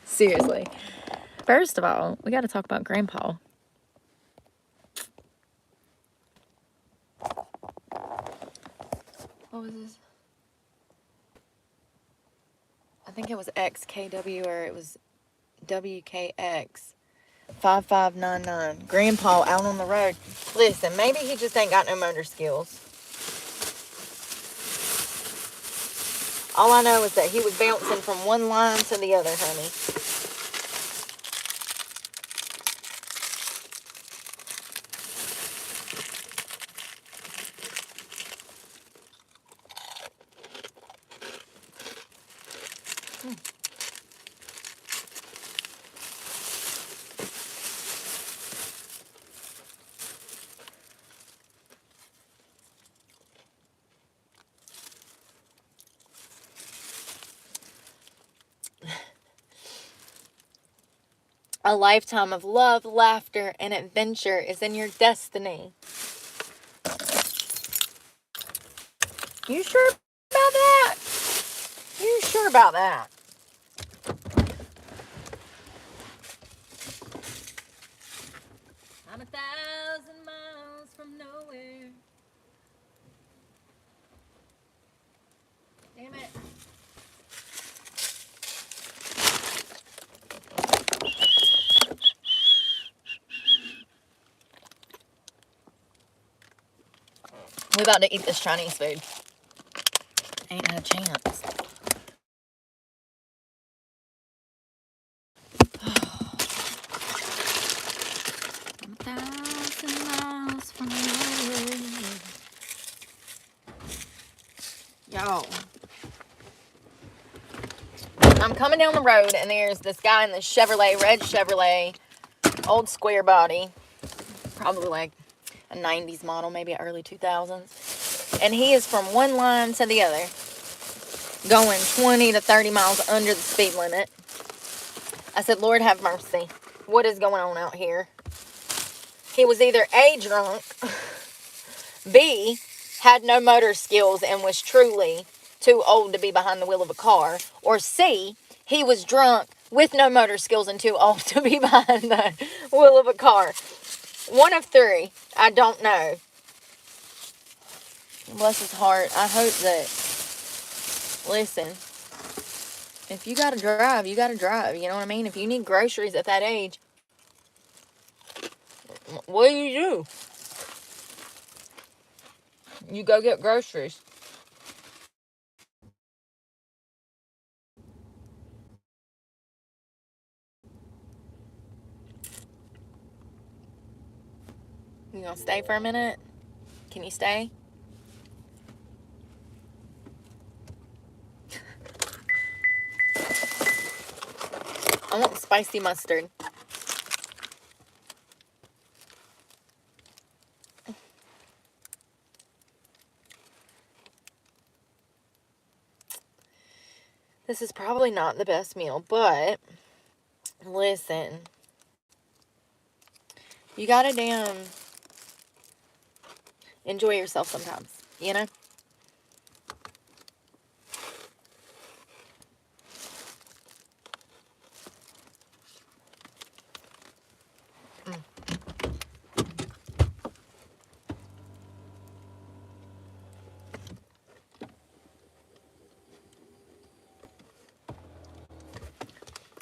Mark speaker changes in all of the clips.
Speaker 1: Seriously. First of all, we got to talk about Grandpa. What was this? I think it was XKW or it was WKX 5599. Grandpa out on the road. Listen, maybe he just ain't got no motor skills. All I know is that he was bouncing from one line to the other, honey. A lifetime of love, laughter, and adventure is in your destiny. You sure about that? You sure about that? I'm 1,000 miles from nowhere. Damn it. We about to eat this Chinese food. Ain't had a chance. I'm 1,000 miles from nowhere. Y'all. I'm coming down the road and there's this guy in the Chevrolet, red Chevrolet, old square body. Probably like a 90s model, maybe early 2000s. And he is from one line to the other, going 20 to 30 miles under the speed limit. I said, Lord have mercy. What is going on out here? He was either A, drunk, B, had no motor skills and was truly too old to be behind the wheel of a car, or C, he was drunk with no motor skills and too old to be behind the wheel of a car. One of three. I don't know. Bless his heart. I hope that, listen, if you gotta drive, you gotta drive. You know what I mean? If you need groceries at that age, what do? You go get groceries. You gonna stay for a minute? Can you stay? I want spicy mustard. This is probably not the best meal, but listen, you gotta damn enjoy yourself sometimes, you know?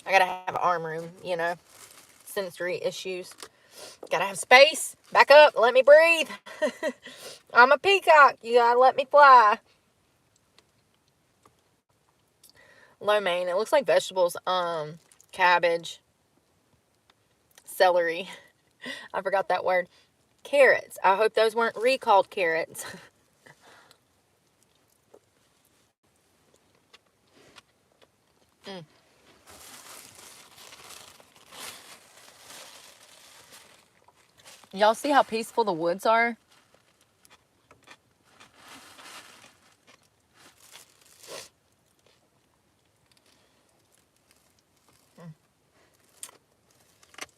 Speaker 1: I gotta have arm room, you know? Sensory issues. Gotta have space. Back up. Let me breathe. I'm a peacock. You gotta let me fly. Lo mein. It looks like vegetables. Cabbage. Celery. I forgot that word. Carrots. I hope those weren't recalled carrots. Y'all see how peaceful the woods are?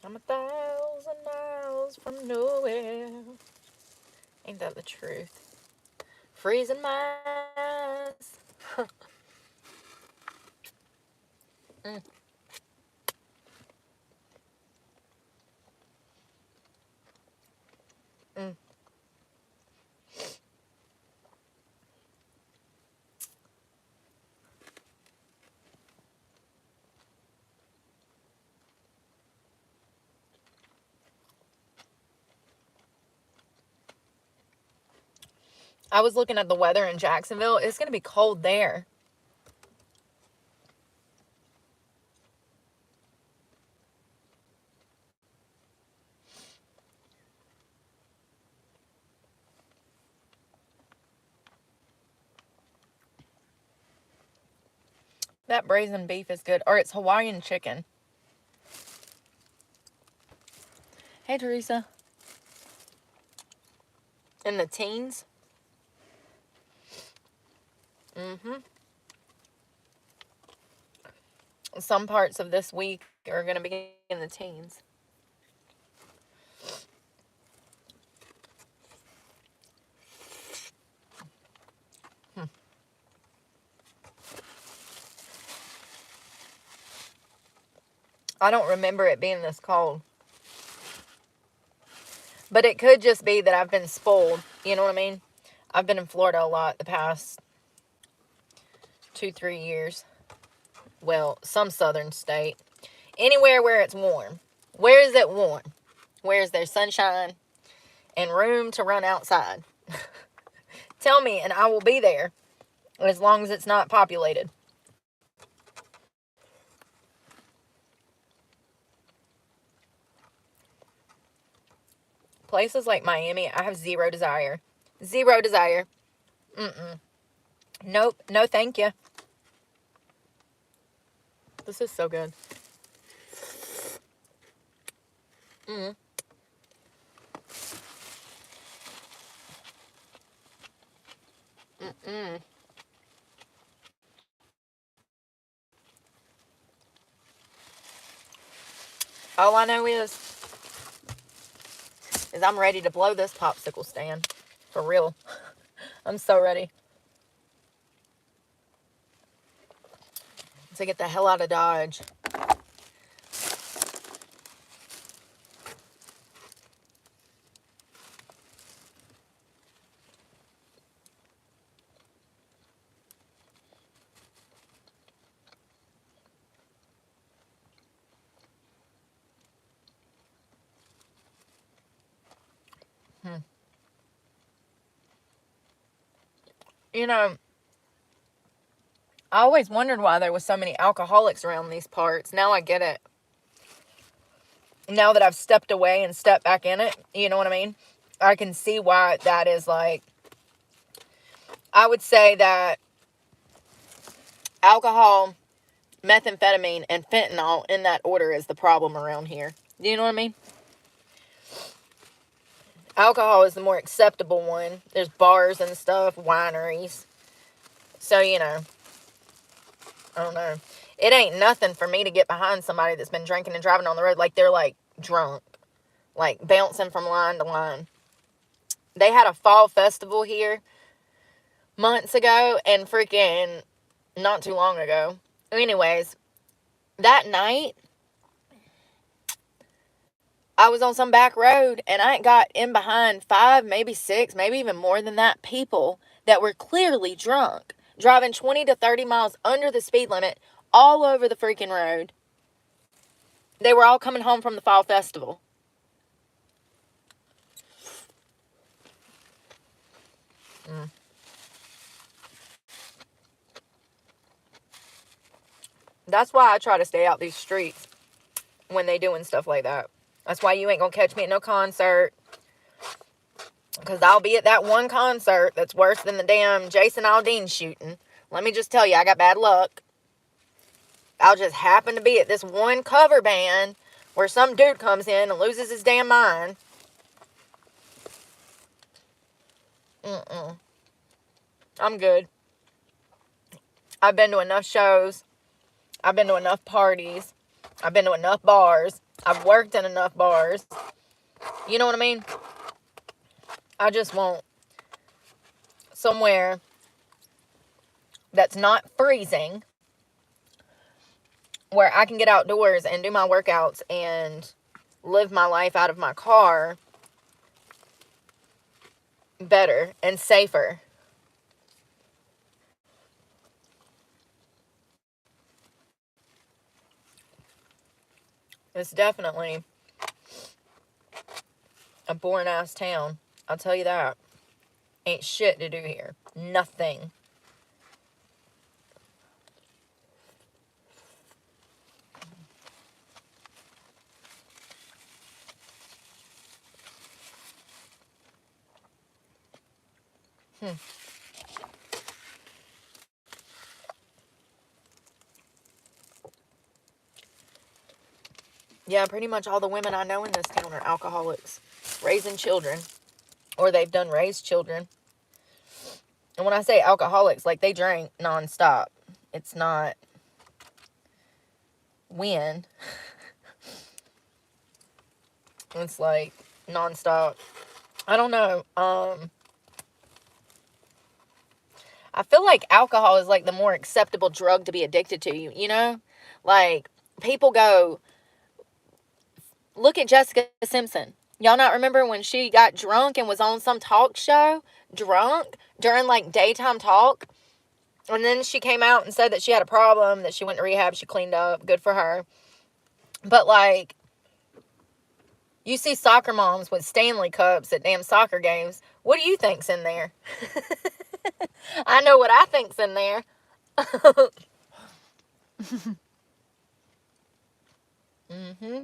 Speaker 1: I'm 1,000 miles from nowhere. Ain't that the truth? Freezing my eyes. I was looking at the weather in Jacksonville. It's going to be cold there. That braised beef is good. Or it's Hawaiian chicken. Hey, Teresa. In the teens. Some parts of this week are going to be in the teens. I don't remember it being this cold. But it could just be that I've been spoiled. You know what I mean? I've been in Florida a lot the past 2-3 years. Well, some southern state. Anywhere where it's warm. Where is it warm? Where is there sunshine and room to run outside? Tell me and I will be there. As long as it's not populated. Places like Miami, I have zero desire. Zero desire. Nope. No thank you. This is so good. All I know is I'm ready to blow this popsicle stand. For real. I'm so ready. To get the hell out of Dodge. You know, I always wondered why there was so many alcoholics around these parts. Now I get it. Now that I've stepped away and stepped back in it, you know what I mean? I can see why that is like. I would say that alcohol, methamphetamine, and fentanyl in that order is the problem around here. Do you know what I mean? Alcohol is the more acceptable one. There's bars and stuff, wineries. So, you know, I don't know. It ain't nothing for me to get behind somebody that's been drinking and driving on the road like they're like drunk. Like bouncing from line to line. They had a fall festival here months ago and freaking not too long ago. Anyways, that night, I was on some back road and I got in behind 5, maybe 6, maybe even more than that people that were clearly drunk, driving 20 to 30 miles under the speed limit all over the freaking road. They were all coming home from the fall festival. That's why I try to stay out these streets when they doing stuff like that. That's why you ain't gonna catch me at no concert. Because I'll be at that one concert that's worse than the damn Jason Aldean shooting. Let me just tell you, I got bad luck. I'll just happen to be at this one cover band where some dude comes in and loses his damn mind. I'm good. I've been to enough shows. I've been to enough parties. I've been to enough bars. I've worked in enough bars. You know what I mean? I just want somewhere that's not freezing, where I can get outdoors and do my workouts and live my life out of my car better and safer. It's definitely a boring ass town. I'll tell you that. Ain't shit to do here. Nothing. Yeah, pretty much all the women I know in this town are alcoholics, raising children, or they've done raised children. And when I say alcoholics, like they drink nonstop. It's not when. It's like nonstop. I don't know. I feel like alcohol is like the more acceptable drug to be addicted to, you know? Like people go, look at Jessica Simpson. Y'all not remember when she got drunk and was on some talk show drunk during like daytime talk? And then she came out and said that she had a problem, that she went to rehab, she cleaned up, good for her. But like, you see soccer moms with Stanley Cups at damn soccer games. What do you think's in there? I know what I think's in there. Mm-hmm.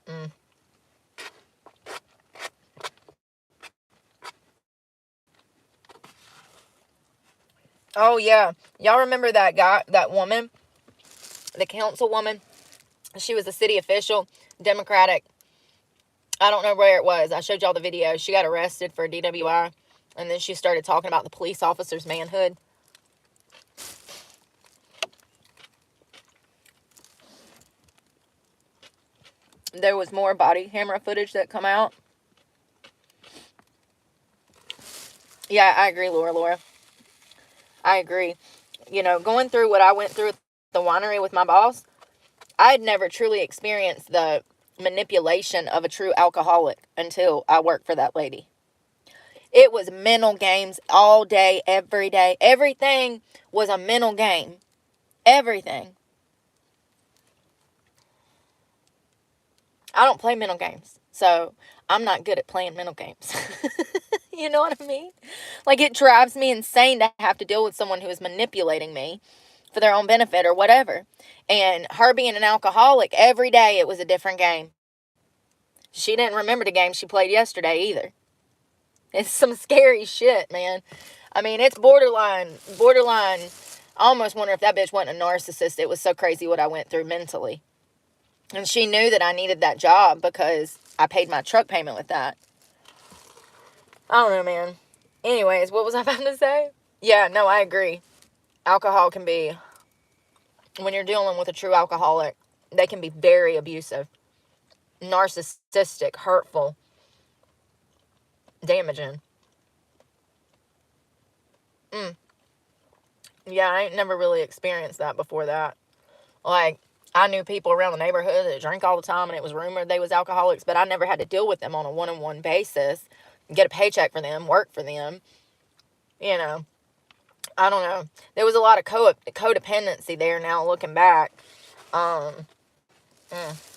Speaker 1: Mm. Oh, yeah. Y'all remember that guy, that woman, the councilwoman? She was a city official, Democratic. I don't know where it was. I showed y'all the video. She got arrested for DWI, and then she started talking about the police officer's manhood. There was more body camera footage that come out. Yeah, I agree, Laura. I agree. You know, going through what I went through at the winery with my boss, I had never truly experienced the manipulation of a true alcoholic until I worked for that lady. It was mental games all day, every day. Everything was a mental game. Everything. I don't play mental games, so I'm not good at playing mental games. You know what I mean? Like, it drives me insane to have to deal with someone who is manipulating me for their own benefit or whatever. And her being an alcoholic, every day it was a different game. She didn't remember the game she played yesterday either. It's some scary shit, man. I mean, it's borderline. I almost wonder if that bitch wasn't a narcissist. It was so crazy what I went through mentally. And she knew that I needed that job because I paid my truck payment with that. I don't know, man. Anyways, what was I about to say? Yeah, no, I agree. Alcohol can be, when you're dealing with a true alcoholic, they can be very abusive, narcissistic, hurtful, damaging. Yeah, I ain't never really experienced that before that. Like, I knew people around the neighborhood that drank all the time, and it was rumored they was alcoholics, but I never had to deal with them on a one-on-one basis, get a paycheck for them, work for them. You know, I don't know. There was a lot of codependency there now looking back. Um, mm.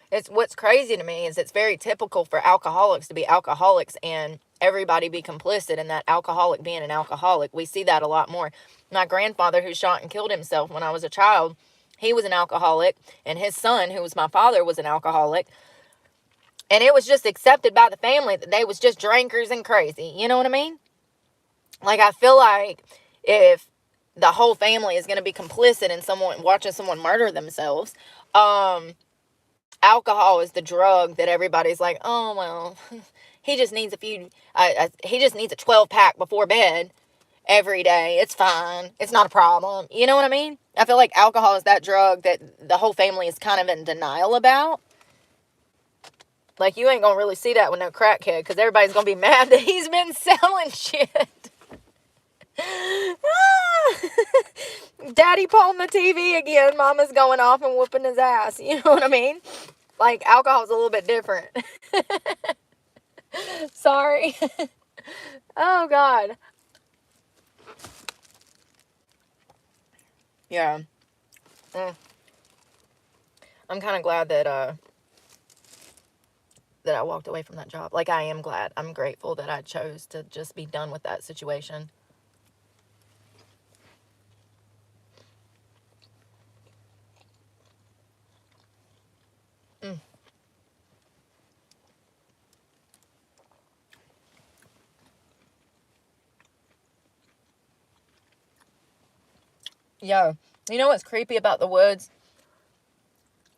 Speaker 1: It's what's crazy to me is it's very typical for alcoholics to be alcoholics and everybody be complicit in that alcoholic being an alcoholic. We see that a lot more. My grandfather, who shot and killed himself when I was a child, he was an alcoholic, and his son, who was my father, was an alcoholic. And it was just accepted by the family that they was just drinkers and crazy. You know what I mean? Like, I feel like if the whole family is going to be complicit in someone watching someone murder themselves, alcohol is the drug that everybody's like, oh, well, he just needs he just needs a 12 pack before bed every day. It's fine. It's not a problem. You know what I mean? I feel like alcohol is that drug that the whole family is kind of in denial about. Like, you ain't gonna really see that with no crackhead, because everybody's gonna be mad that he's been selling shit. Daddy pulling the TV again. Mama's going off and whooping his ass. You know what I mean? Like, alcohol's a little bit different. Sorry. Oh, God. Yeah. I'm kind of glad that I walked away from that job. Like, I am glad. I'm grateful that I chose to just be done with that situation. Yo, you know what's creepy about the woods?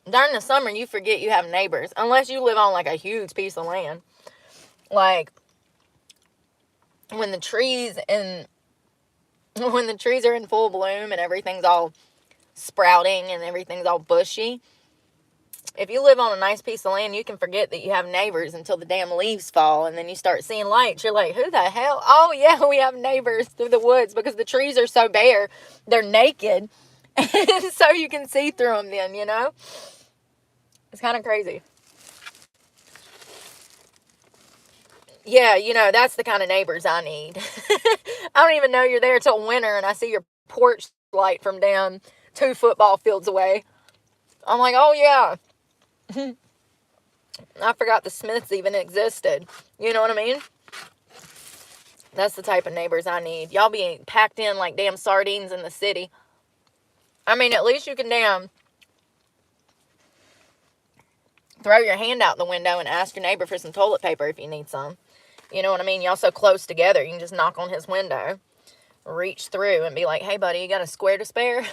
Speaker 1: During the summer, you forget you have neighbors. Unless you live on, like, a huge piece of land. Like, when the trees are in full bloom and everything's all sprouting and everything's all bushy, if you live on a nice piece of land, you can forget that you have neighbors until the damn leaves fall, and then you start seeing lights. You're like, who the hell? Oh, yeah, we have neighbors through the woods, because the trees are so bare, they're naked, and so you can see through them then, you know? It's kind of crazy. Yeah, you know, that's the kind of neighbors I need. I don't even know you're there till winter, and I see your porch light from down 2 football fields away. I'm like, oh, yeah. I forgot the Smiths even existed. You know what I mean? That's the type of neighbors I need. Y'all be packed in like damn sardines in the city. I mean, at least you can damn throw your hand out the window and ask your neighbor for some toilet paper if you need some. You know what I mean? Y'all so close together. You can just knock on his window, reach through, and be like, hey, buddy, you got a square to spare?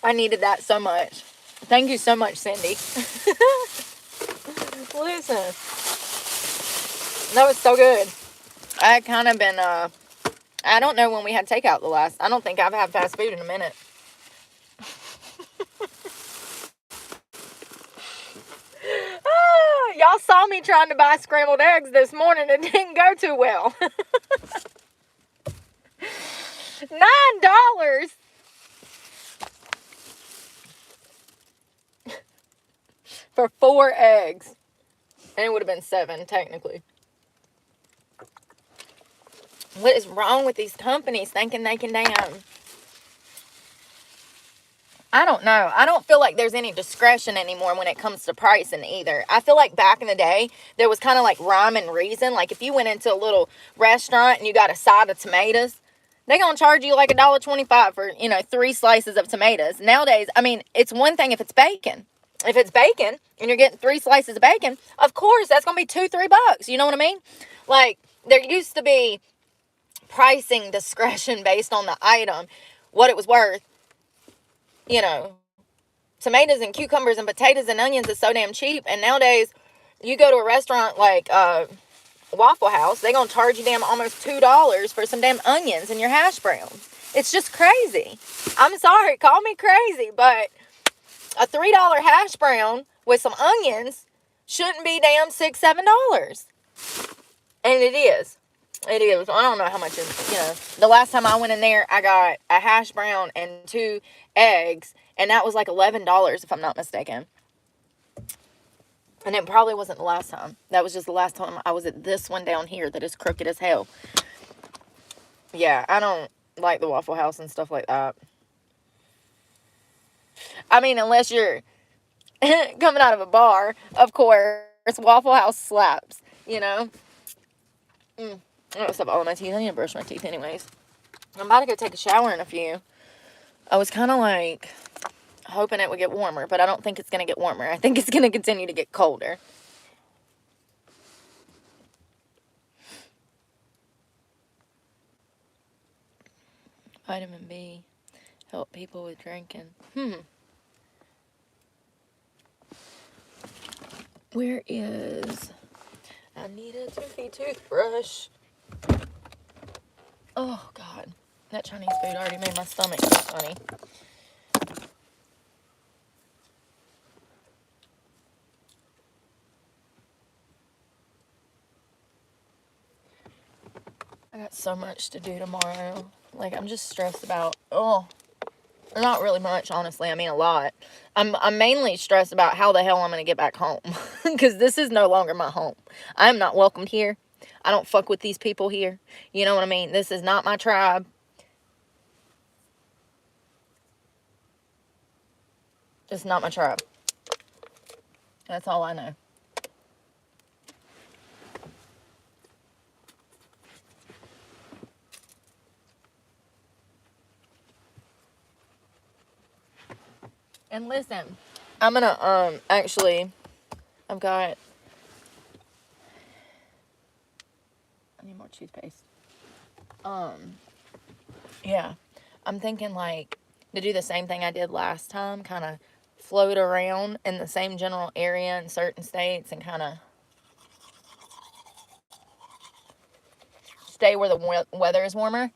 Speaker 1: I needed that so much. Thank you so much, Cindy. Listen, that was so good. I had kind of been, I don't know when we had takeout the last. I don't think I've had fast food in a minute. Y'all saw me trying to buy scrambled eggs this morning. It didn't go too well. $9 for 4 eggs. And it would have been 7, technically. What is wrong with these companies thinking they can damn... I don't know. I don't feel like there's any discretion anymore when it comes to pricing either. I feel like back in the day, there was kind of like rhyme and reason. Like if you went into a little restaurant and you got a side of tomatoes, they're going to charge you like $1.25 for, 3 slices of tomatoes. Nowadays, I mean, it's one thing if it's bacon. If it's bacon and you're getting 3 slices of bacon, of course, that's going to be $2-3. You know what I mean? Like, there used to be pricing discretion based on the item, what it was worth. Tomatoes and cucumbers and potatoes and onions is so damn cheap. And nowadays, you go to a restaurant like Waffle House, they're going to charge you damn almost $2 for some damn onions and your hash browns. It's just crazy. I'm sorry, call me crazy, but a $3 hash brown with some onions shouldn't be damn $6-7. And it is. It is. I don't know how much is, the last time I went in there, I got a hash brown and 2 eggs, and that was like $11 if I'm not mistaken. And it probably wasn't the last time. That was just the last time I was at this one down here that is crooked as hell. Yeah, I don't like the Waffle House and stuff like that. I mean, unless you're coming out of a bar, of course, Waffle House slaps, I gotta stop all of my teeth. I need to brush my teeth anyways. I'm about to go take a shower in a few. I was kind of like hoping it would get warmer, but I don't think it's going to get warmer. I think it's going to continue to get colder. Vitamin B. Help people with drinking. Where is... I need a toothy toothbrush. Oh, God. That Chinese food already made my stomach so funny. got so much to do tomorrow. Like, I'm just stressed about, oh, not really much, honestly. I mean, a lot. I'm mainly stressed about how the hell I'm going to get back home. Because this is no longer my home. I'm not welcomed here. I don't fuck with these people here. You know what I mean? This is not my tribe. It's not my tribe. That's all I know. And listen, I'm gonna, actually, I've got, I need more toothpaste. Yeah, I'm thinking, like, to do the same thing I did last time, kind of float around in the same general area in certain states and kind of stay where the weather is warmer.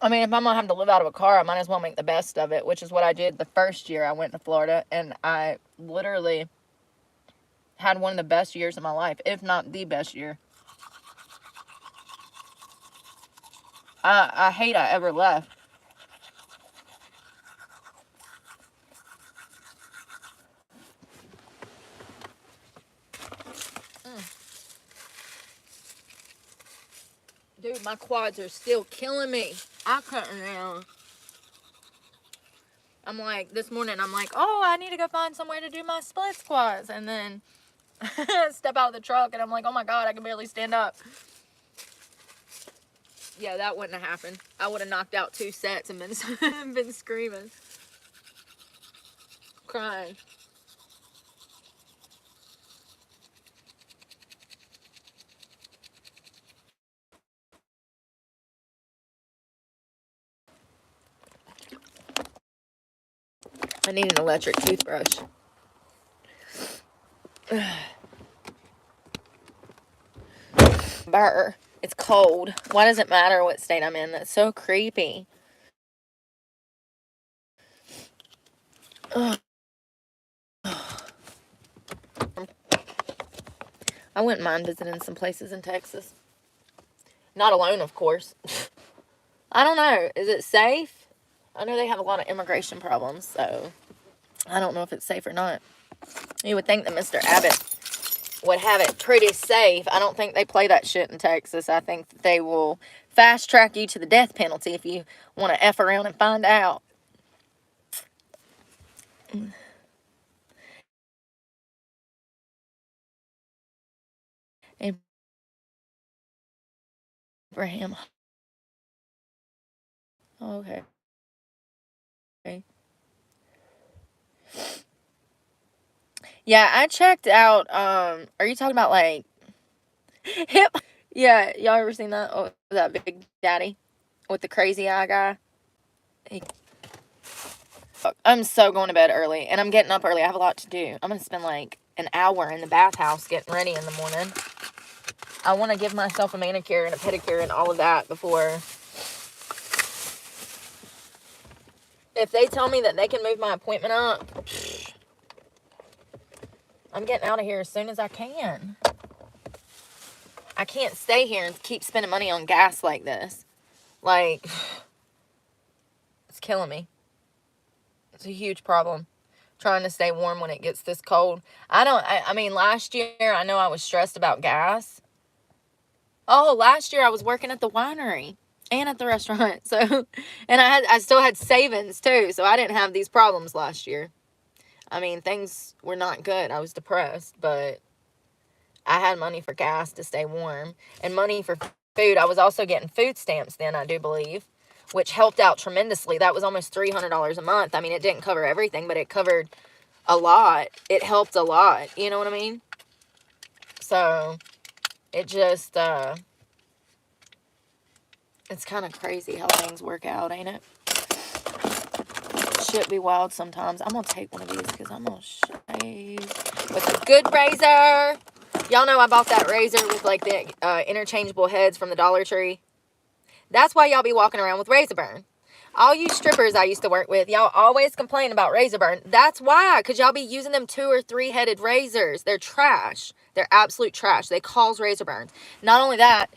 Speaker 1: I mean, if I'm gonna have to live out of a car, I might as well make the best of it, which is what I did the first year I went to Florida, and I literally had one of the best years of my life, if not the best year. I hate I ever left. Dude, my quads are still killing me. I couldn't now. I'm like, this morning, I'm like, oh, I need to go find somewhere to do my split squats. And then step out of the truck, and I'm like, oh my God, I can barely stand up. Yeah, that wouldn't have happened. I would have knocked out 2 sets and been screaming. Crying. I need an electric toothbrush. Burr. It's cold. Why does it matter what state I'm in? That's so creepy. Ugh. I wouldn't mind visiting some places in Texas. Not alone, of course. I don't know. Is it safe? I know they have a lot of immigration problems, so I don't know if it's safe or not. You would think that Mr. Abbott would have it pretty safe. I don't think they play that shit in Texas. I think that they will fast track you to the death penalty if you want to F around and find out. Abraham. Okay. Yeah, I checked out, are you talking about, like, hip? Yeah, y'all ever seen that? Oh, that Big Daddy with the crazy eye guy? I'm so going to bed early, and I'm getting up early. I have a lot to do. I'm going to spend, like, an hour in the bathhouse getting ready in the morning. I want to give myself a manicure and a pedicure and all of that before. If they tell me that they can move my appointment up, I'm getting out of here as soon as I can. I can't stay here and keep spending money on gas like this. Like, it's killing me. It's a huge problem. Trying to stay warm when it gets this cold. I mean, last year, I know I was stressed about gas. Oh, last year I was working at the winery and at the restaurant. So, and I still had savings too. So I didn't have these problems last year. I mean, things were not good. I was depressed, but I had money for gas to stay warm and money for food. I was also getting food stamps then, I do believe, which helped out tremendously. That was almost $300 a month. I mean, it didn't cover everything, but it covered a lot. It helped a lot. You know what I mean? So it just, it's kind of crazy how things work out, ain't it? Shit be wild sometimes. I'm going to take one of these because I'm going to shave with a good razor. Y'all know I bought that razor with like the interchangeable heads from the Dollar Tree. That's why y'all be walking around with razor burn. All you strippers I used to work with, y'all always complain about razor burn. That's why, because y'all be using them 2 or 3 headed razors. They're trash. They're absolute trash. They cause razor burns. Not only that,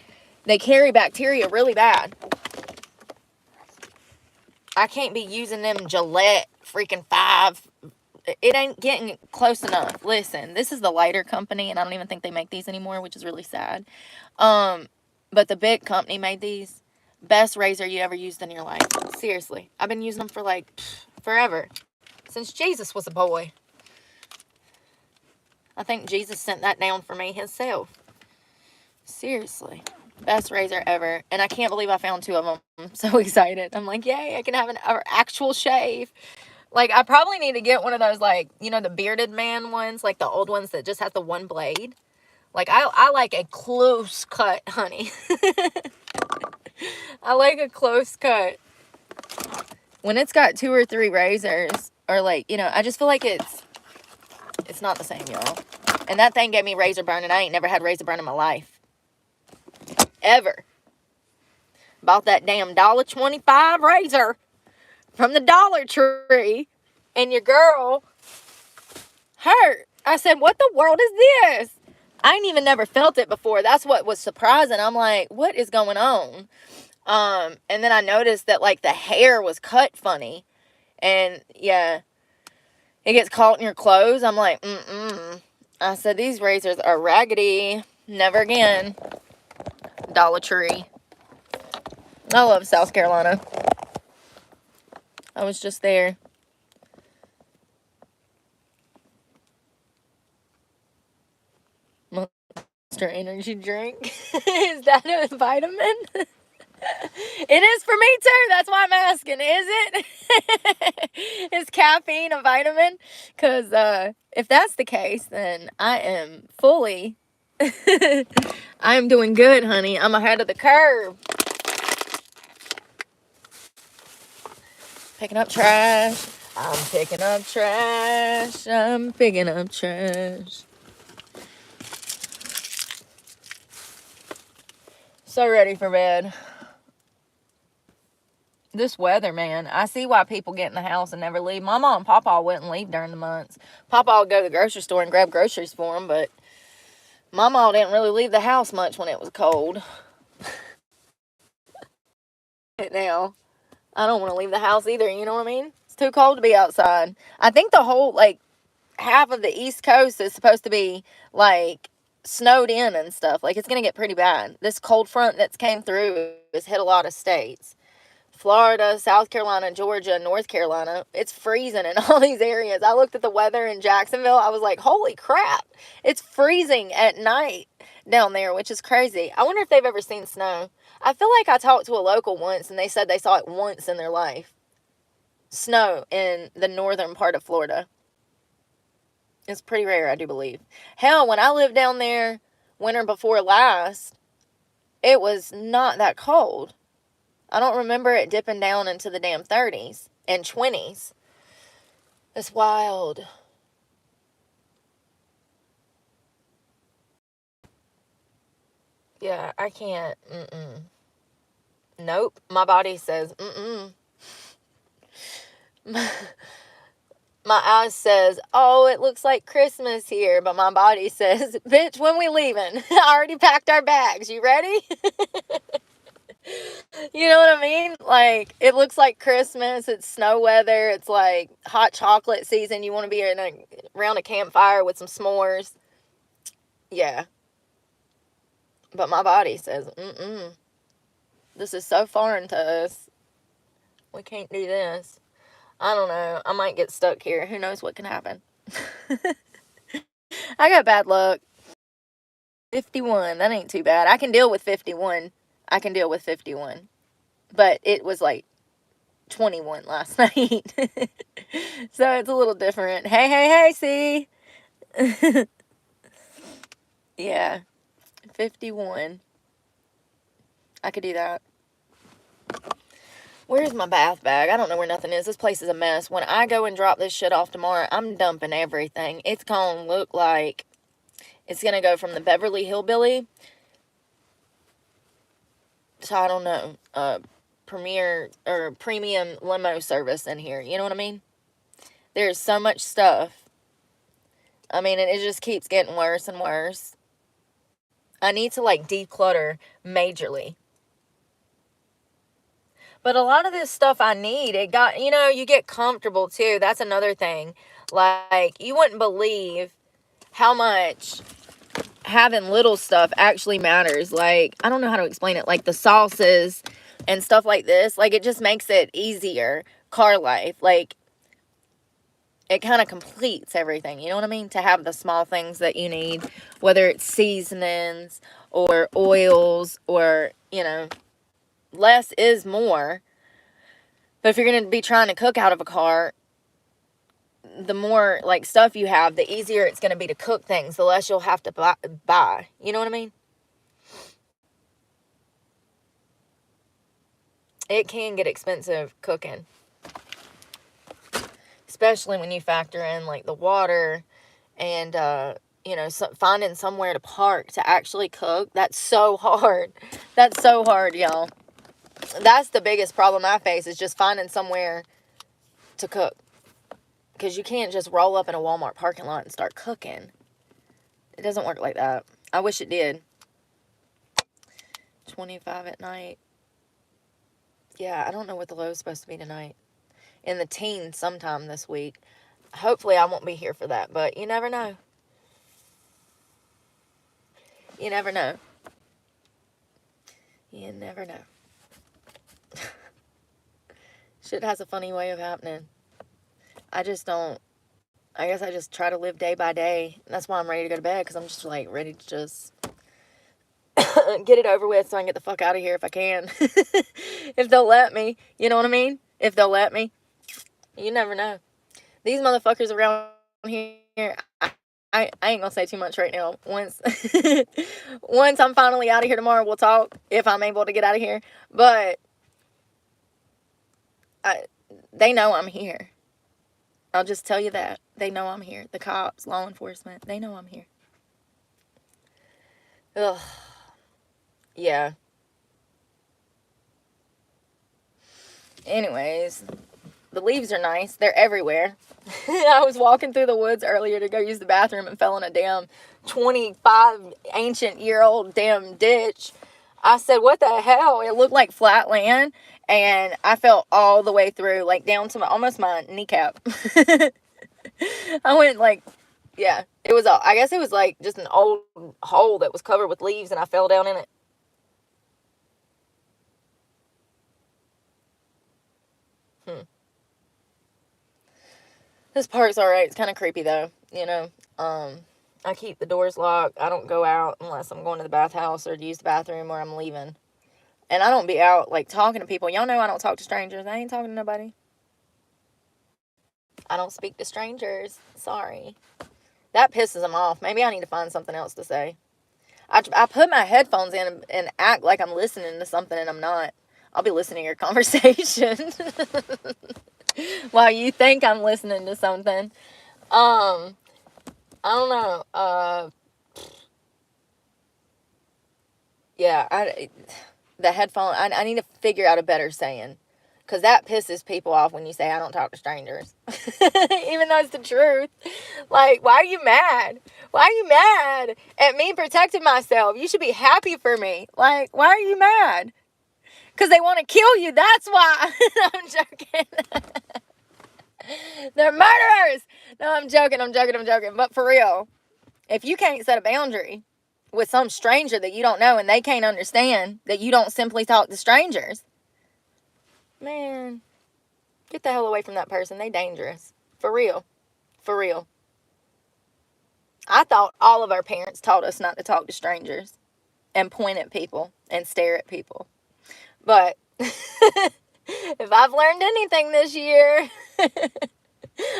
Speaker 1: they carry bacteria really bad. I can't be using them Gillette freaking 5. It ain't getting close enough. Listen, this is the lighter company, and I don't even think they make these anymore, which is really sad. But the big company made these. Best razor you ever used in your life. Seriously. I've been using them for like forever. Since Jesus was a boy. I think Jesus sent that down for me himself. Seriously. Best razor ever. And I can't believe I found 2 of them. I'm so excited. I'm like, yay, I can have an actual shave. Like, I probably need to get one of those, like, you know, the bearded man ones. Like, the old ones that just have the one blade. Like, I like a close cut, honey. I like a close cut. When it's got 2 or 3 razors, or like, you know, I just feel like it's not the same, y'all. And that thing gave me razor burn, and I ain't never had razor burn in my life. Ever. Bought that damn $1.25 razor from the Dollar Tree, and your girl hurt. I said, what the world is this? I ain't even never felt it before. That's what was surprising. I'm like, what is going on? And then I noticed that, like, the hair was cut funny. And, yeah, it gets caught in your clothes. I'm like, I said, these razors are raggedy. Never again. Dollar Tree. I love South Carolina. I was just there. Monster energy drink. Is that a vitamin? It is for me too. That's why I'm asking. Is it? Is caffeine a vitamin? Because if that's the case, then I am fully. I'm doing good, honey. I'm ahead of the curve. Picking up trash. I'm picking up trash. I'm picking up trash. So ready for bed. This weather, man, I see why people get in the house and never leave. Mama and Papa wouldn't leave during the months. Papa would go to the grocery store and grab groceries for them, but Mama didn't really leave the house much when it was cold. Now, I don't want to leave the house either, you know what I mean? It's too cold to be outside. I think the whole, like, half of the East Coast is supposed to be, like, snowed in and stuff. Like, it's going to get pretty bad. This cold front that's came through has hit a lot of states. Florida, South Carolina, Georgia, North Carolina. It's freezing in all these areas. I looked at the weather in Jacksonville. I was like, holy crap. It's freezing at night down there, which is crazy. I wonder if they've ever seen snow. I feel like I talked to a local once, and they said they saw it once in their life. Snow in the northern part of Florida. It's pretty rare, I do believe. Hell, when I lived down there winter before last, it was not that cold. I don't remember it dipping down into the damn 30s and 20s. It's wild. Yeah, I can't. Nope. My body says, My eyes says, oh, it looks like Christmas here. But my body says, bitch, when we leaving? I already packed our bags. You ready? You know what I mean? Like, it looks like Christmas. It's snow weather. It's like hot chocolate season. You want to be around a campfire with some s'mores. Yeah. But my body says, this is so foreign to us. We can't do this. I don't know. I might get stuck here. Who knows what can happen? I got bad luck. 51. That ain't too bad. I can deal with 51. But it was like 21 last night. So it's a little different. Hey, see? Yeah. 51. I could do that. Where's my bath bag? I don't know where nothing is. This place is a mess. When I go and drop this shit off tomorrow, I'm dumping everything. It's gonna look like It's going to go from the Beverly Hillbilly to, I don't know, premier or premium limo service in here. You know what I mean? There's so much stuff. I mean, and it just keeps getting worse and worse. I need to like declutter majorly. But a lot of this stuff I need, it got, you get comfortable too. That's another thing. Like, you wouldn't believe how much having little stuff actually matters. Like, I don't know how to explain it. Like the sauces and stuff like this. Like, it just makes it easier. Car life. Like, it kind of completes everything. You know what I mean? To have the small things that you need. Whether it's seasonings or oils or, less is more. But if you're going to be trying to cook out of a car, the more like stuff you have, the easier it's going to be to cook things, the less you'll have to buy. You know what I mean? It can get expensive cooking, especially when you factor in like the water and finding somewhere to park to actually cook. That's so hard. That's so hard, y'all. That's the biggest problem I face, is just finding somewhere to cook. Because you can't just roll up in a Walmart parking lot and start cooking. It doesn't work like that. I wish it did. 25 at night. Yeah, I don't know what the low is supposed to be tonight. In the teens sometime this week. Hopefully I won't be here for that, but you never know. You never know. You never know. Shit has a funny way of happening. I guess I just try to live day by day. That's why I'm ready to go to bed, because I'm just like ready to just get it over with so I can get the fuck out of here if I can. If they'll let me. You know what I mean? If they'll let me. You never know. These motherfuckers around here, I ain't gonna say too much right now. Once I'm finally out of here tomorrow, we'll talk, if I'm able to get out of here. But they know I'm here. I'll just tell you that. They know I'm here. The cops, law enforcement, they know I'm here. Ugh. Yeah. Anyways, the leaves are nice. They're everywhere. I was walking through the woods earlier to go use the bathroom and fell in a damn 25 ancient year old damn ditch. I said, what the hell? It looked like flat land. And I fell all the way through, like down to almost my kneecap. I went like, yeah, I guess it was like just an old hole that was covered with leaves, and I fell down in it. This park's alright. It's kind of creepy though, I keep the doors locked. I don't go out unless I'm going to the bathhouse or to use the bathroom, or I'm leaving. And I don't be out, like, talking to people. Y'all know I don't talk to strangers. I ain't talking to nobody. I don't speak to strangers. Sorry. That pisses them off. Maybe I need to find something else to say. I put my headphones in and act like I'm listening to something, and I'm not. I'll be listening to your conversation while you think I'm listening to something. I don't know. Yeah, the headphone, I need to figure out a better saying, because that pisses people off when you say I don't talk to strangers. Even though it's the truth. Like, why are you mad? Why are you mad at me protecting myself? You should be happy for me. Like, why are you mad? Because they want to kill you. That's why. I'm joking. They're murderers. No, I'm joking. But for real, if you can't set a boundary with some stranger that you don't know, and they can't understand that you don't simply talk to strangers, man, get the hell away from that person. They dangerous. For real. I thought all of our parents taught us not to talk to strangers and point at people and stare at people. But if I've learned anything this year,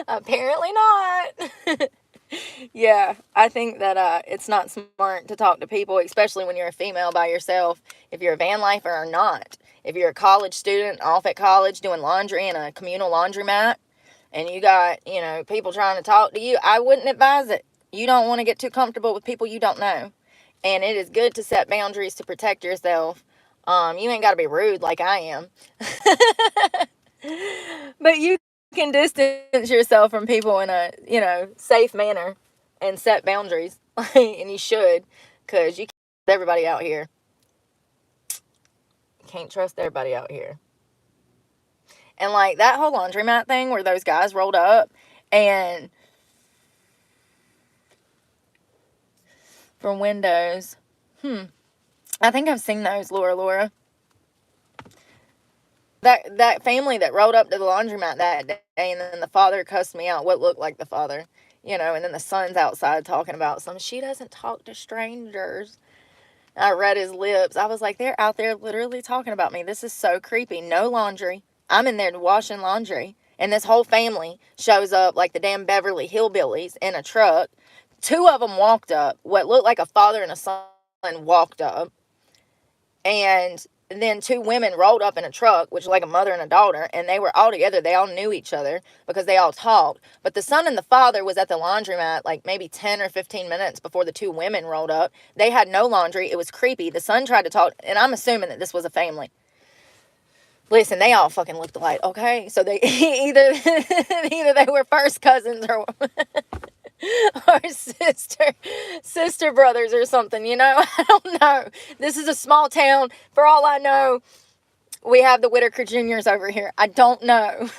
Speaker 1: apparently not. Yeah, I think that it's not smart to talk to people, especially when you're a female by yourself. If you're a van lifer or not. If you're a college student off at college doing laundry in a communal laundromat, and you got, people trying to talk to you, I wouldn't advise it. You don't want to get too comfortable with people you don't know. And it is good to set boundaries to protect yourself. You ain't got to be rude like I am. But you can distance yourself from people in a, safe manner and set boundaries. And you should, because you can't trust everybody out here. You can't trust everybody out here. And like that whole laundromat thing where those guys rolled up and from windows. I think I've seen those, Laura. That family that rolled up to the laundromat that day, and then the father cussed me out, what looked like the father, and then the son's outside talking about she doesn't talk to strangers. I read his lips. I was like, they're out there literally talking about me. This is so creepy. No laundry. I'm in there washing laundry. And this whole family shows up like the damn Beverly Hillbillies in a truck. 2 of them walked up. What looked like a father and a son walked up. And then 2 women rolled up in a truck, which was like a mother and a daughter, and they were all together. They all knew each other because they all talked. But the son and the father was at the laundromat like maybe 10 or 15 minutes before the 2 women rolled up. They had no laundry. It was creepy. The son tried to talk, and I'm assuming that this was a family. Listen, they all fucking looked alike, okay? So they either they were first cousins or sister brothers or something, I don't know. This is a small town. For all I know, we have the Whitaker Juniors over here. I don't know.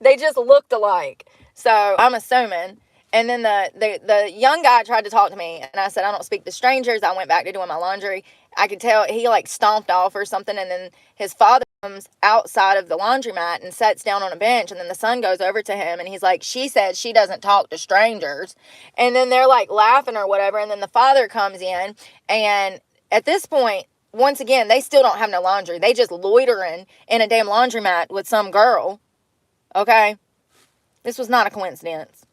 Speaker 1: They just looked alike. So I'm assuming. And then the young guy tried to talk to me, and I said, I don't speak to strangers. I went back to doing my laundry. I could tell he like stomped off or something, and then his father comes outside of the laundromat and sits down on a bench, and then the son goes over to him, and he's like, she said she doesn't talk to strangers. And then they're like laughing or whatever, and then the father comes in, and at this point, once again, they still don't have no laundry. They just loitering in a damn laundromat with some girl. Okay? This was not a coincidence.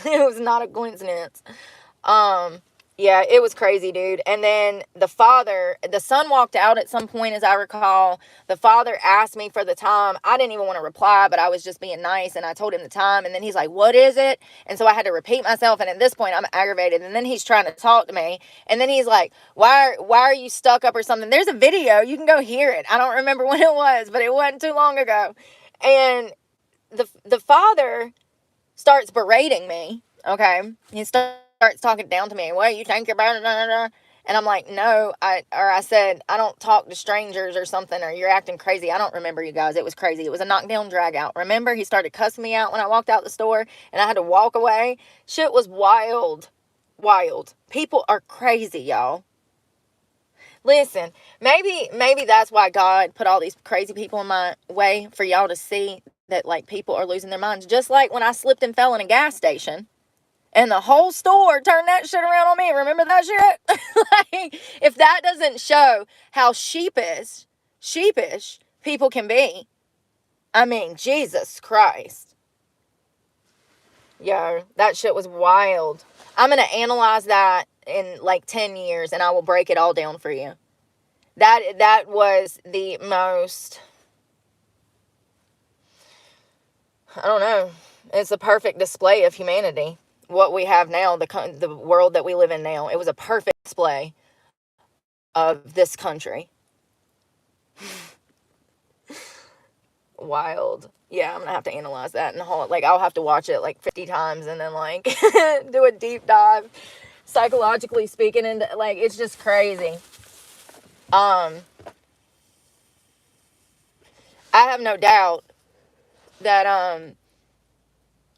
Speaker 1: It was not a coincidence. Yeah, it was crazy, dude. And then the son walked out at some point, as I recall. The father asked me for the time. I didn't even want to reply, but I was just being nice, and I told him the time. And then he's like, what is it? And so I had to repeat myself, and at this point, I'm aggravated. And then he's trying to talk to me, and then he's like, why are you stuck up or something? There's a video. You can go hear it. I don't remember when it was, but it wasn't too long ago. And the father starts berating me, okay? He starts talking down to me. What, you think you're better? And I'm like, no. I said, I don't talk to strangers or something, or you're acting crazy. I don't remember, you guys. It was crazy. It was a knockdown drag out. Remember, he started cussing me out when I walked out the store, and I had to walk away. Shit was wild. Wild. People are crazy, y'all. Listen, maybe that's why God put all these crazy people in my way, for y'all to see that, like, people are losing their minds. Just like when I slipped and fell in a gas station, and the whole store turned that shit around on me. Remember that shit? Like, if that doesn't show how sheepish people can be, I mean, Jesus Christ. Yo, that shit was wild. I'm going to analyze that in like 10 years, and I will break it all down for you. That was the most, I don't know. It's a perfect display of humanity. What we have now, the world that we live in now. It was a perfect display of this country. Wild. Yeah, I'm gonna have to analyze that and I'll have to watch it like 50 times and then like do a deep dive, psychologically speaking, and like it's just crazy. I have no doubt that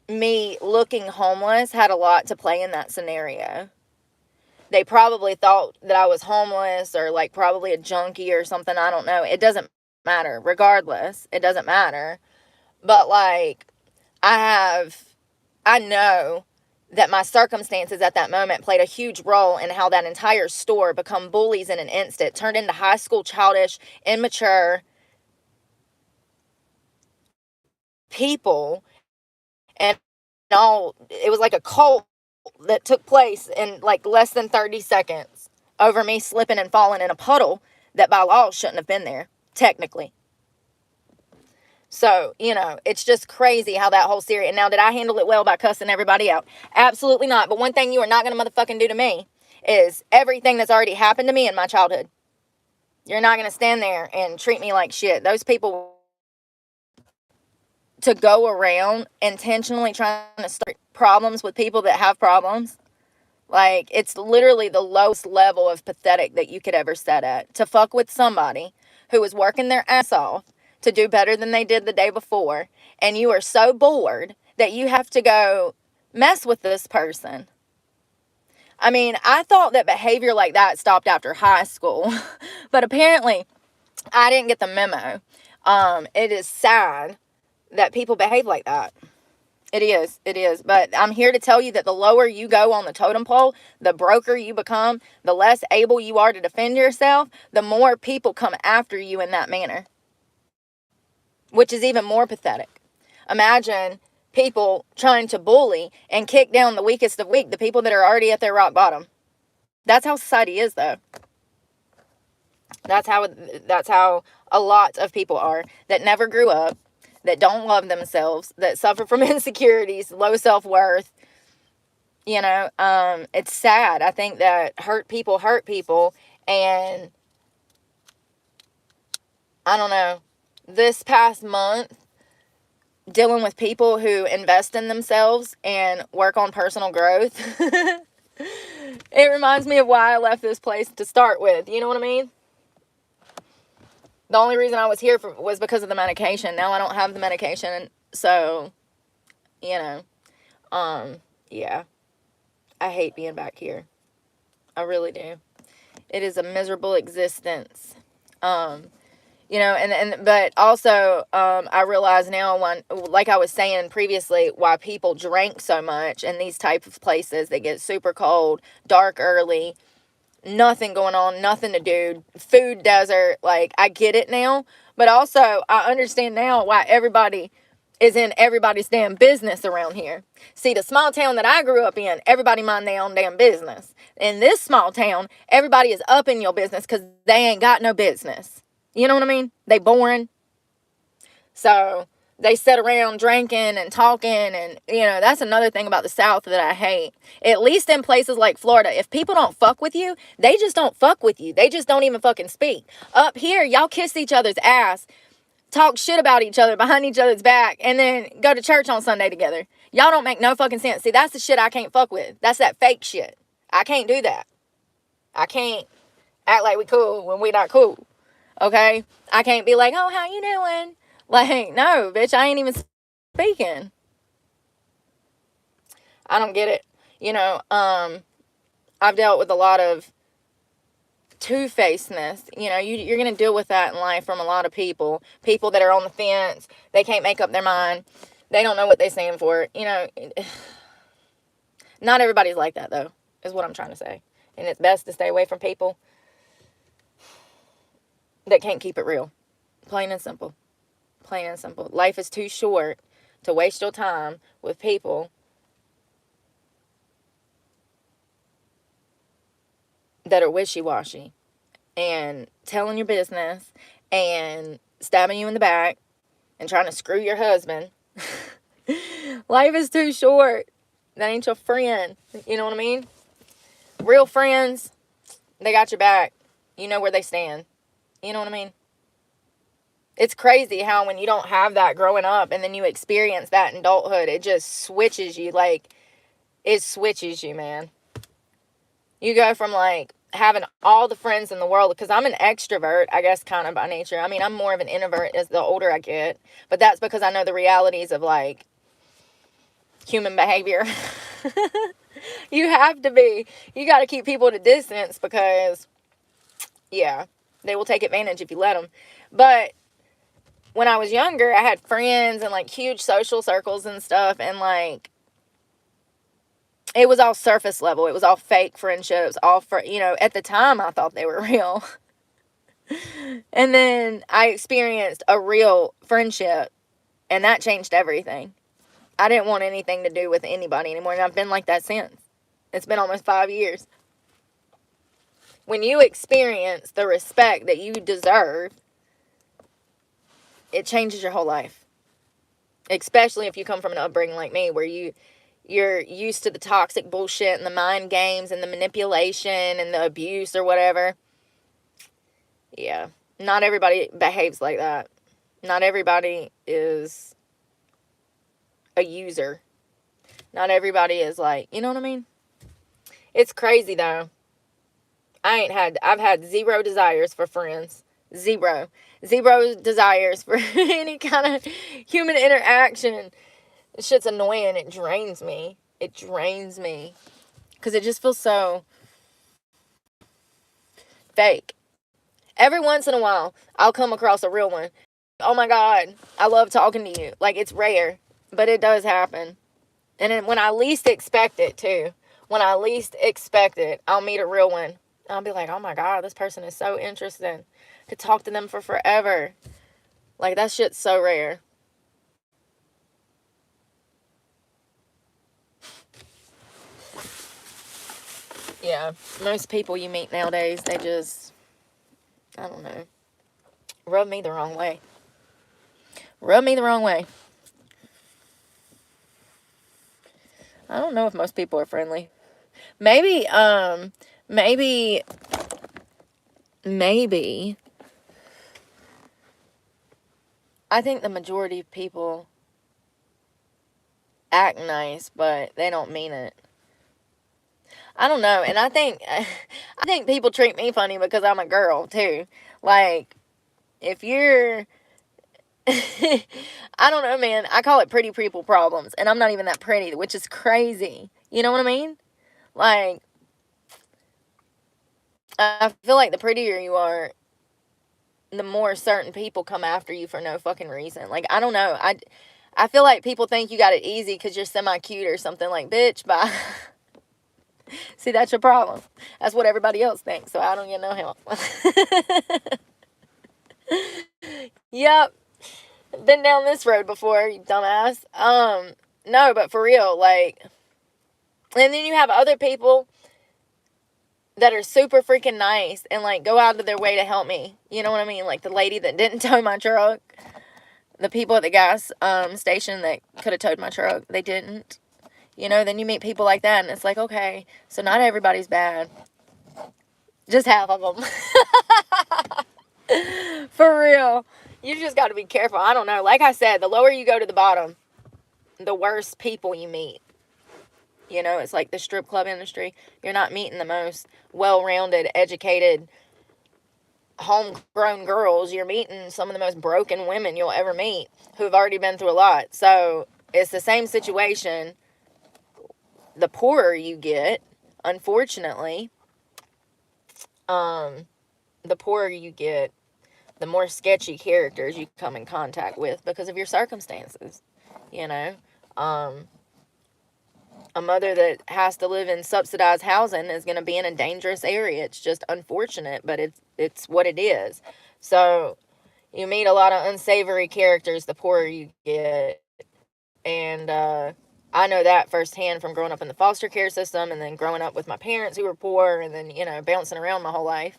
Speaker 1: me looking homeless had a lot to play in that scenario. They probably thought that I was homeless or like probably a junkie or something. I don't know. It doesn't matter. Regardless, it doesn't matter. But like, I know that my circumstances at that moment played a huge role in how that entire store become bullies in an instant, turned into high school childish, immature people. And all, it was like a cult that took place in like less than 30 seconds over me slipping and falling in a puddle that by law shouldn't have been there, technically. So, it's just crazy how that whole series. And now, did I handle it well by cussing everybody out? Absolutely not. But one thing you are not going to motherfucking do to me is everything that's already happened to me in my childhood. You're not going to stand there and treat me like shit. Those people to go around intentionally trying to start problems with people that have problems. Like, it's literally the lowest level of pathetic that you could ever set at. To fuck with somebody who was working their ass off to do better than they did the day before, and you are so bored that you have to go mess with this person. I mean, I thought that behavior like that stopped after high school, but apparently I didn't get the memo. It is sad that people behave like that. It is. But I'm here to tell you that the lower you go on the totem pole, the broker you become, the less able you are to defend yourself, the more people come after you in that manner, which is even more pathetic. Imagine people trying to bully and kick down the weakest of weak, the people that are already at their rock bottom. That's how society is, though. That's how a lot of people are that never grew up, that don't love themselves, that suffer from insecurities, low self-worth. It's sad. I think that hurt people, and I don't know, this past month, dealing with people who invest in themselves and work on personal growth, it reminds me of why I left this place to start with. You know what I mean? The only reason I was here was because of the medication. Now I don't have the medication, so, yeah. I hate being back here. I really do. It is a miserable existence. But also, I realize now, like I was saying previously, why people drank so much in these type of places. They get super cold, dark early, nothing going on, nothing to do, food desert. Like, I get it now, but also I understand now why everybody is in everybody's damn business around here. See, the small town that I grew up in, everybody mind their own damn business. In this small town, everybody is up in your business because they ain't got no business. You know what I mean? They boring. So they sit around drinking and talking, and that's another thing about the South that I hate. At least in places like Florida, if people don't fuck with you, they just don't fuck with you. They just don't even fucking speak. Up here, y'all kiss each other's ass, talk shit about each other behind each other's back, and then go to church on Sunday together. Y'all don't make no fucking sense. See, that's the shit I can't fuck with. That's that fake shit. I can't do that. I can't act like we cool when we not cool. Okay? I can't be like, oh, how you doing? Like, no, bitch, I ain't even speaking. I don't get it. I've dealt with a lot of two-facedness. You're going to deal with that in life from a lot of people. People that are on the fence. They can't make up their mind. They don't know what they stand for. Not everybody's like that, though, is what I'm trying to say. And it's best to stay away from people that can't keep it real. Plain and simple. Plain and simple. Life is too short to waste your time with people that are wishy-washy and telling your business and stabbing you in the back and trying to screw your husband. Life is too short. That ain't your friend. You know what I mean? Real friends, they got your back. You know where they stand. You know what I mean? It's crazy how when you don't have that growing up and then you experience that in adulthood, it just switches you. Like, it switches you, man. You go from, like, having all the friends in the world, because I'm an extrovert, I guess, kind of by nature. I mean, I'm more of an introvert as the older I get, but that's because I know the realities of, like, human behavior. You have to be. You got to keep people at a distance because, yeah, they will take advantage if you let them. But when I was younger, I had friends and, like, huge social circles and stuff, and, like, it was all surface level. It was all fake friendships, all for, at the time I thought they were real. And then I experienced a real friendship, and that changed everything. I didn't want anything to do with anybody anymore, and I've been like that since. It's been almost 5 years. When you experience the respect that you deserve, it changes your whole life. Especially if you come from an upbringing like me, where you're used to the toxic bullshit and the mind games and the manipulation and the abuse or whatever. Yeah. Not everybody behaves like that. Not everybody is a user. Not everybody is like, you know what I mean? It's crazy though. I've had zero desires for friends. Zero desires for any kind of human interaction. This shit's annoying. It drains me. Because it just feels so fake. Every once in a while, I'll come across a real one. Oh my God, I love talking to you. Like, it's rare, but it does happen. And then when I least expect it, too. When I least expect it, I'll meet a real one. I'll be like, oh my God, this person is so interesting. Could talk to them for forever. Like, that shit's so rare. Yeah, most people you meet nowadays, they just, I don't know, rub me the wrong way. I don't know if most people are friendly. Maybe, I think the majority of people act nice, but they don't mean it. I don't know, and I think people treat me funny because I'm a girl, too. Like, if you're, I don't know, man, I call it pretty people problems, and I'm not even that pretty, which is crazy. You know what I mean? Like, I feel like the prettier you are, the more certain people come after you for no fucking reason. Like, I don't know, I feel like people think you got it easy because you're semi-cute or something. Like, bitch, bye. See, that's your problem. That's what everybody else thinks, so I don't get no help. Yep. Been down this road before, you dumbass. No, but for real, like, and then you have other people that are super freaking nice and, like, go out of their way to help me. You know what I mean? Like, the lady that didn't tow my truck. The people at the gas station that could have towed my truck. They didn't. You know, then you meet people like that, and it's like, okay, so not everybody's bad. Just half of them. For real. You just got to be careful. I don't know. Like I said, the lower you go to the bottom, the worse people you meet. You know, it's like the strip club industry. You're not meeting the most well-rounded, educated, homegrown girls. You're meeting some of the most broken women you'll ever meet who have already been through a lot. So it's the same situation. The poorer you get, unfortunately, the poorer you get, the more sketchy characters you come in contact with because of your circumstances. You know, a mother that has to live in subsidized housing is going to be in a dangerous area. It's just unfortunate, but it's what it is. So you meet a lot of unsavory characters the poorer you get. And I know that firsthand from growing up in the foster care system and then growing up with my parents who were poor and then, you know, bouncing around my whole life.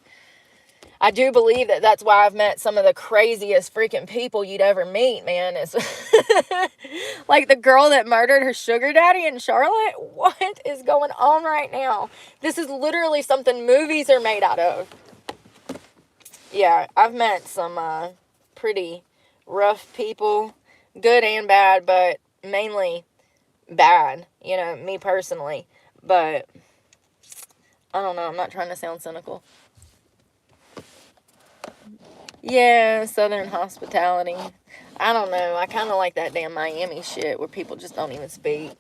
Speaker 1: I do believe that that's why I've met some of the craziest freaking people you'd ever meet, man. It's like the girl that murdered her sugar daddy in Charlotte. What is going on right now? This is literally something movies are made out of. Yeah, I've met some pretty rough people, good and bad, but mainly bad, you know, me personally. But I don't know, I'm not trying to sound cynical. Yeah, Southern hospitality. I don't know. I kind of like that damn Miami shit where people just don't even speak.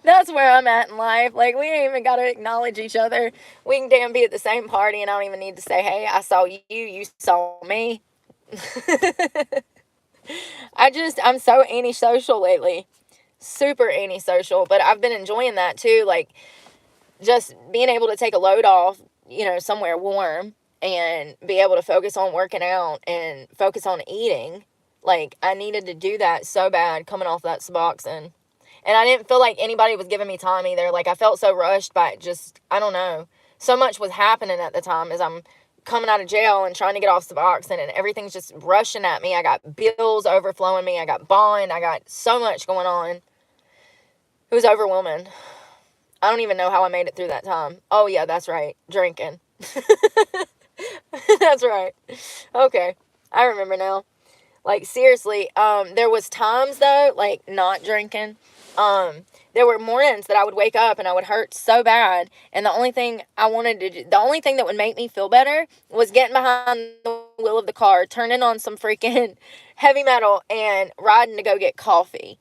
Speaker 1: That's where I'm at in life. Like, we ain't even got to acknowledge each other. We can damn be at the same party and I don't even need to say, hey, I saw you, you saw me. I'm so antisocial lately. Super antisocial. But I've been enjoying that too. Like, just being able to take a load off, you know, somewhere warm. And be able to focus on working out and focus on eating. Like, I needed to do that so bad coming off that Suboxone. And I didn't feel like anybody was giving me time either. Like, I felt so rushed by it. Just, I don't know. So much was happening at the time as I'm coming out of jail and trying to get off Suboxone, and everything's just rushing at me. I got bills overflowing me. I got bond. I got so much going on. It was overwhelming. I don't even know how I made it through that time. Oh, yeah, that's right. Drinking. That's right. Okay. I remember now. Like, seriously, there was times, though, like, not drinking. There were mornings that I would wake up and I would hurt so bad. And the only thing I wanted to do, the only thing that would make me feel better was getting behind the wheel of the car, turning on some freaking heavy metal and riding to go get coffee.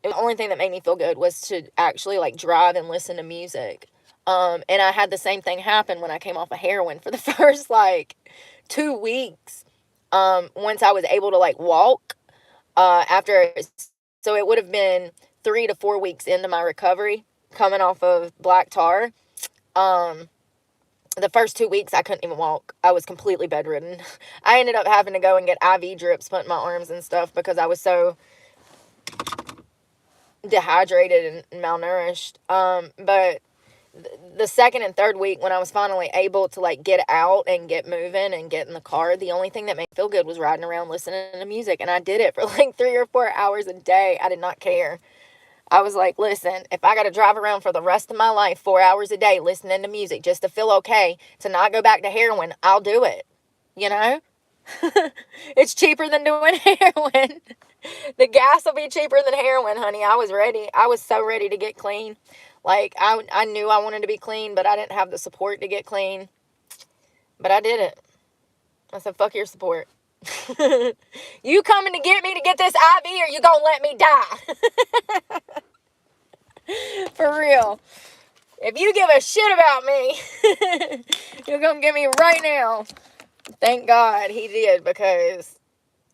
Speaker 1: The only thing that made me feel good was to actually, like, drive and listen to music. And I had the same thing happen when I came off of heroin for the first, like, 2 weeks. Once I was able to, like, walk, so it would have been 3 to 4 weeks into my recovery, coming off of black tar. The first 2 weeks, I couldn't even walk. I was completely bedridden. I ended up having to go and get IV drips put in my arms and stuff because I was so dehydrated and malnourished. But the second and third week, when I was finally able to, like, get out and get moving and get in the car, the only thing that made me feel good was riding around listening to music. And I did it for like 3 or 4 hours a day. I did not care. I was like, listen, if I got to drive around for the rest of my life 4 hours a day listening to music just to feel okay, to not go back to heroin, I'll do it. You know? It's cheaper than doing heroin. The gas will be cheaper than heroin, honey. I was ready. I was so ready to get clean. Like, I knew I wanted to be clean, but I didn't have the support to get clean. But I did it. I said, fuck your support. You coming to get me to get this IV, or you gonna let me die? For real. If you give a shit about me, you're gonna get me right now. Thank God he did, because,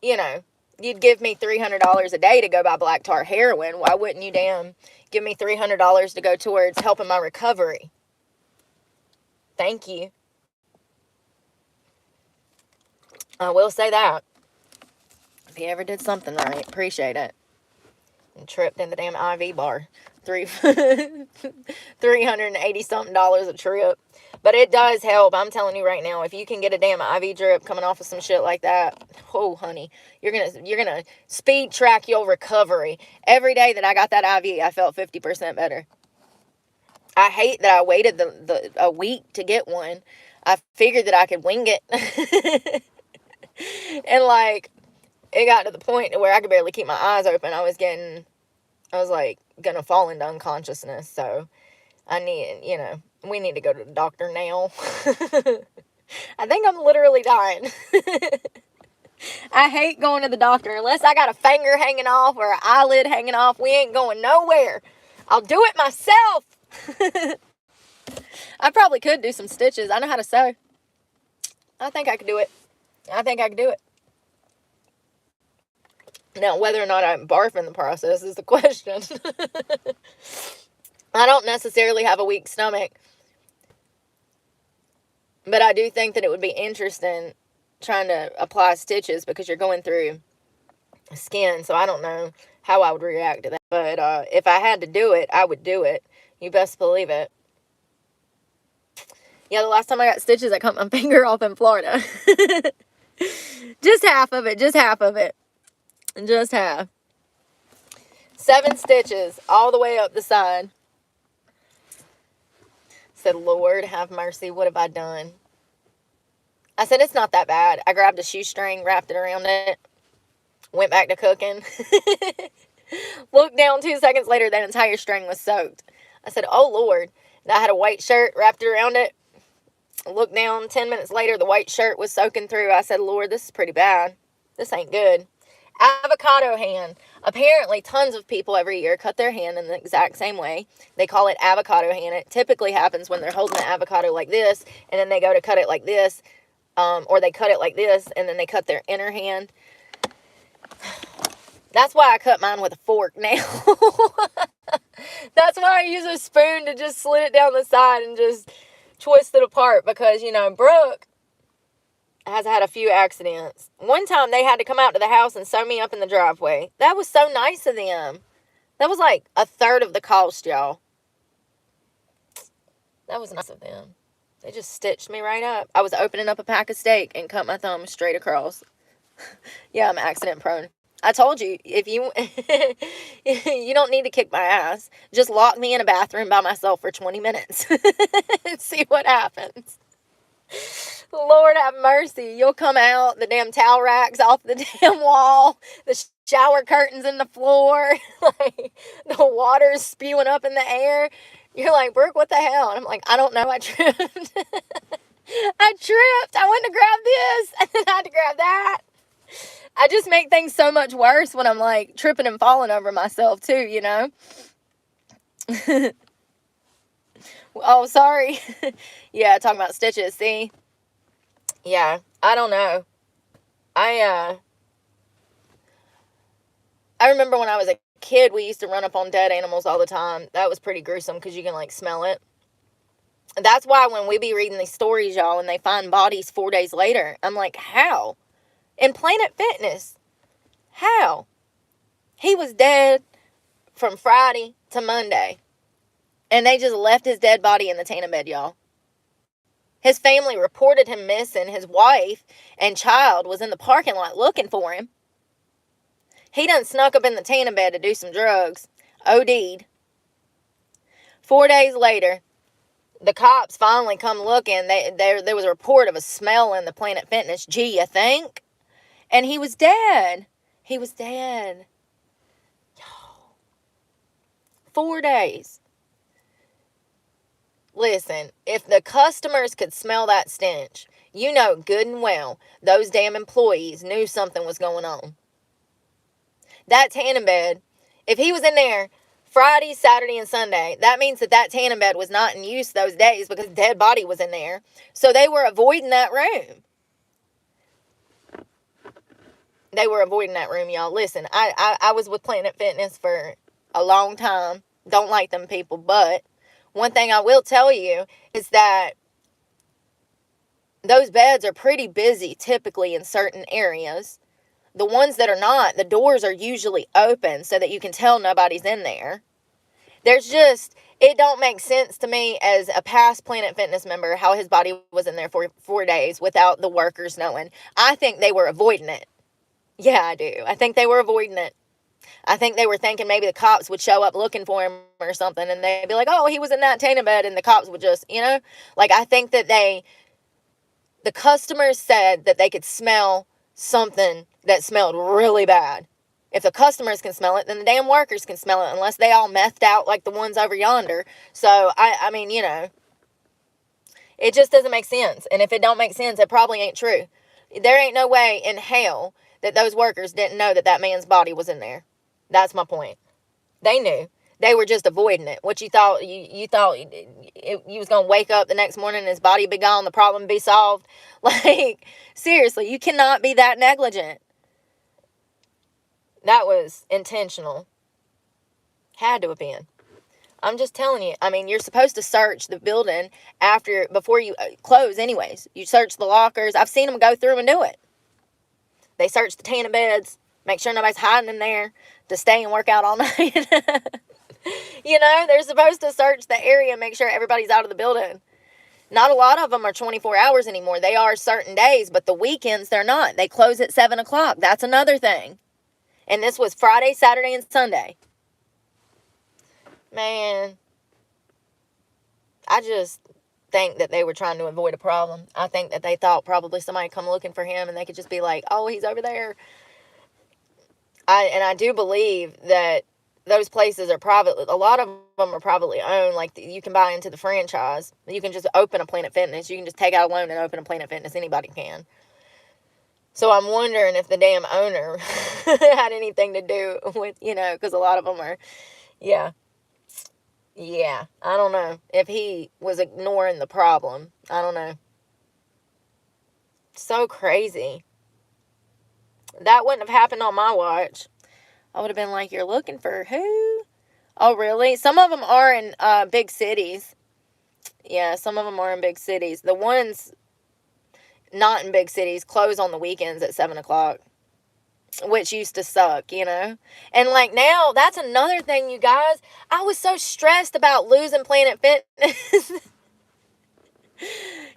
Speaker 1: you know, you'd give me $300 a day to go buy black tar heroin. Why wouldn't you damn give me $300 to go towards helping my recovery? Thank you. I will say that. If he ever did something right, appreciate it. And tripped in the damn IV bar. $380 something a trip. But it does help. I'm telling you right now, if you can get a damn IV drip coming off of some shit like that, oh honey, you're gonna speed track your recovery. Every day that I got that IV, I felt 50% better. I hate that I waited a week to get one. I figured that I could wing it. And like, it got to the point where I could barely keep my eyes open. I was like gonna fall into unconsciousness. So we need to go to the doctor now. I think I'm literally dying. I hate going to the doctor unless I got a finger hanging off or an eyelid hanging off. We ain't going nowhere. I'll do it myself. I probably could do some stitches. I know how to sew. I think I could do it. Now, whether or not I barf in the process is the question. I don't necessarily have a weak stomach, but I do think that it would be interesting trying to apply stitches because you're going through skin, so I don't know how I would react to that. But if I had to do it, I would do it. You best believe it. Yeah, the last time I got stitches, I cut my finger off in Florida. Just half of it. Just half. 7 stitches all the way up the side. Said, Lord, have mercy. What have I done? I said, it's not that bad. I grabbed a shoestring, wrapped it around it, went back to cooking. Looked down 2 seconds later, that entire string was soaked. I said, oh, Lord. And I had a white shirt, wrapped it around it. Looked down 10 minutes later, the white shirt was soaking through. I said, Lord, this is pretty bad. This ain't good. Avocado hand. Apparently, tons of people every year cut their hand in the exact same way. They call it avocado hand. It typically happens when they're holding the avocado like this, and then they go to cut it like this, or they cut it like this, and then they cut their inner hand. That's why I cut mine with a fork now. That's why I use a spoon to just slit it down the side and just twist it apart, because, Brooke has had a few accidents. One time they had to come out to the house and sew me up in the driveway. That was so nice of them. That was like 1/3 of the cost, y'all. That was nice of them. They just stitched me right up. I was opening up a pack of steak and cut my thumb straight across. Yeah, I'm accident prone. I told you, if you you don't need to kick my ass. Just lock me in a bathroom by myself for 20 minutes and see what happens. Lord have mercy. You'll come out, the damn towel racks off the damn wall, the shower curtains in the floor, like the water's spewing up in the air. You're like, Brooke, what the hell? And I'm like, I don't know. I tripped. I tripped. I went to grab this and then I had to grab that. I just make things so much worse when I'm like tripping and falling over myself too, you know? Oh, sorry. Yeah, talking about stitches. See? Yeah, I don't know. I remember when I was a kid, we used to run up on dead animals all the time. That was pretty gruesome because you can like smell it. That's why when we be reading these stories, y'all, and they find bodies 4 days later, I'm like, how? In Planet Fitness, how? He was dead from Friday to Monday, and they just left his dead body in the tanning bed, y'all. His family reported him missing. His wife and child was in the parking lot looking for him. He done snuck up in the tanning bed to do some drugs. OD'd. 4 days later, the cops finally come looking. There was a report of a smell in the Planet Fitness. Gee, you think? And he was dead. He was dead. 4 days. Listen, if the customers could smell that stench, you know good and well those damn employees knew something was going on. That tanning bed, if he was in there Friday, Saturday, and Sunday, that means that tanning bed was not in use those days because the dead body was in there. So they were avoiding that room. They were avoiding that room, y'all. Listen, I was with Planet Fitness for a long time. Don't like them people, but one thing I will tell you is that those beds are pretty busy typically in certain areas. The ones that are not, the doors are usually open so that you can tell nobody's in there. It don't make sense to me as a past Planet Fitness member how his body was in there for 4 days without the workers knowing. I think they were avoiding it. Yeah, I do. I think they were avoiding it. I think they were thinking maybe the cops would show up looking for him or something, and they'd be like, oh, he was in that tanning bed, and the cops would just, like, I think that the customers said that they could smell something that smelled really bad. If the customers can smell it, then the damn workers can smell it, unless they all methed out like the ones over yonder. So, I mean, it just doesn't make sense. And if it don't make sense, it probably ain't true. There ain't no way in hell that those workers didn't know that man's body was in there. That's my point. They knew. They were just avoiding it. What you thought, you thought you was going to wake up the next morning and his body be gone, the problem be solved? Like, seriously, you cannot be that negligent. That was intentional. Had to have been. I'm just telling you. I mean, you're supposed to search the building before you close anyways. You search the lockers. I've seen them go through and do it. They search the tanning beds, make sure nobody's hiding in there to stay and work out all night. They're supposed to search the area and make sure everybody's out of the building. Not a lot of them are 24 hours anymore. They are certain days, but the weekends they're not. They close at 7 o'clock. That's another thing. And this was Friday, Saturday, and Sunday. Man, I just think that they were trying to avoid a problem. I think that they thought probably somebody come looking for him and they could just be like, oh, he's over there. I do believe that those places are private. A lot of them are privately owned. Like, you can buy into the franchise. You can just open a Planet Fitness. You can just take out a loan and open a Planet Fitness. Anybody can. So I'm wondering if the damn owner had anything to do with, because a lot of them are, yeah. Yeah, I don't know if he was ignoring the problem. I don't know. So crazy. That wouldn't have happened on my watch. I would have been like, you're looking for who? Oh, really? Some of them are in big cities. Yeah, some of them are in big cities. The ones not in big cities close on the weekends at 7 o'clock. Which used to suck, And like now, that's another thing, you guys. I was so stressed about losing Planet Fitness.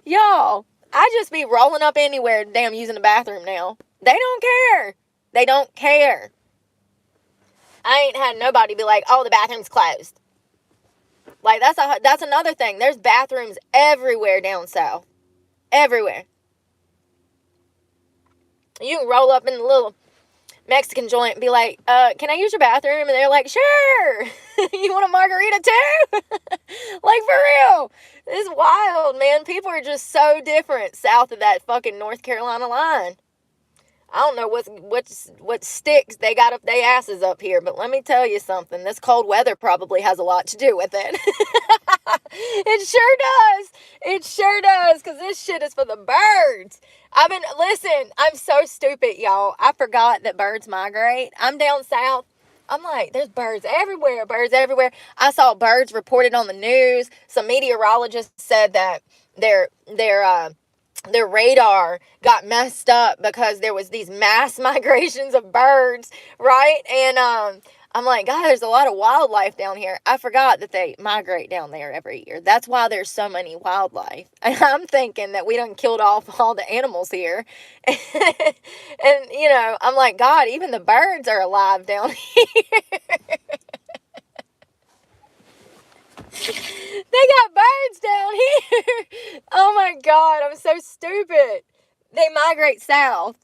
Speaker 1: Y'all, I just be rolling up anywhere, damn, using the bathroom now. They don't care. They don't care. I ain't had nobody be like, oh, the bathroom's closed. Like, that's another thing. There's bathrooms everywhere down south. Everywhere. You can roll up in the little Mexican joint and be like, can I use your bathroom? And they're like, sure. You want a margarita too? Like, for real. It's wild, man. People are just so different south of that fucking North Carolina line. I don't know what sticks they got up their asses up here, but let me tell you something. This cold weather probably has a lot to do with it. It sure does. It sure does, because this shit is for the birds. Listen, I'm so stupid, y'all. I forgot that birds migrate. I'm down south. I'm like, there's birds everywhere, birds everywhere. I saw birds reported on the news. Some meteorologists said that their radar got messed up because there was these mass migrations of birds, right? And I'm like, God, there's a lot of wildlife down here. I forgot that they migrate down there every year. That's why there's so many wildlife. And I'm thinking that we done killed off all the animals here. And, I'm like, God, even the birds are alive down here. They got birds down here. Oh my God, I'm so stupid. They migrate south.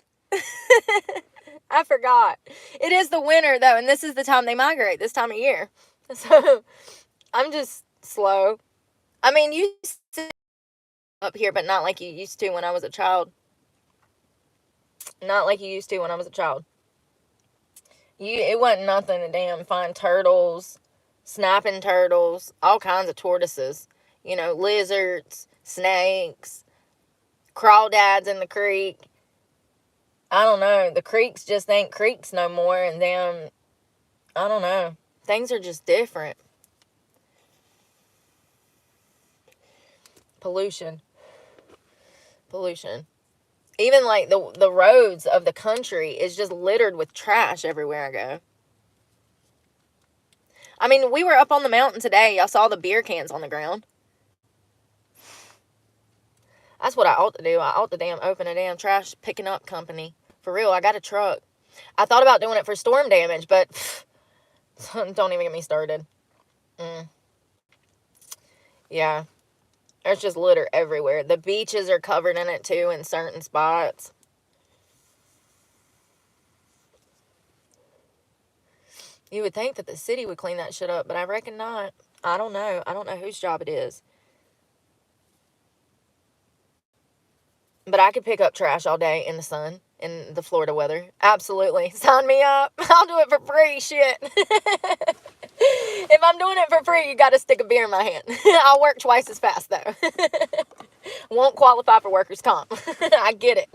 Speaker 1: I forgot. It is the winter though, and this is the time they migrate, this time of year. So I'm just slow. I mean, you see up here, but not like you used to when I was a child. Not like you used to when I was a child. It wasn't nothing to damn find turtles, snapping turtles, all kinds of tortoises, lizards, snakes, crawdads in the creek. I don't know. The creeks just ain't creeks no more, and damn, I don't know. Things are just different. Pollution. Even like the roads of the country is just littered with trash everywhere I go. I mean, we were up on the mountain today. Y'all saw the beer cans on the ground. That's what I ought to do. I ought to open a damn trash picking up company. For real, I got a truck. I thought about doing it for storm damage, but don't even get me started. Yeah. There's just litter everywhere. The beaches are covered in it too in certain spots. You would think that the city would clean that shit up, but I reckon not. I don't know. I don't know whose job it is. But I could pick up trash all day in the sun, in the Florida weather. Absolutely. Sign me up. I'll do it for free. Shit. If I'm doing it for free, you got to stick a beer in my hand. I'll work twice as fast, though. Won't qualify for workers' comp. I get it.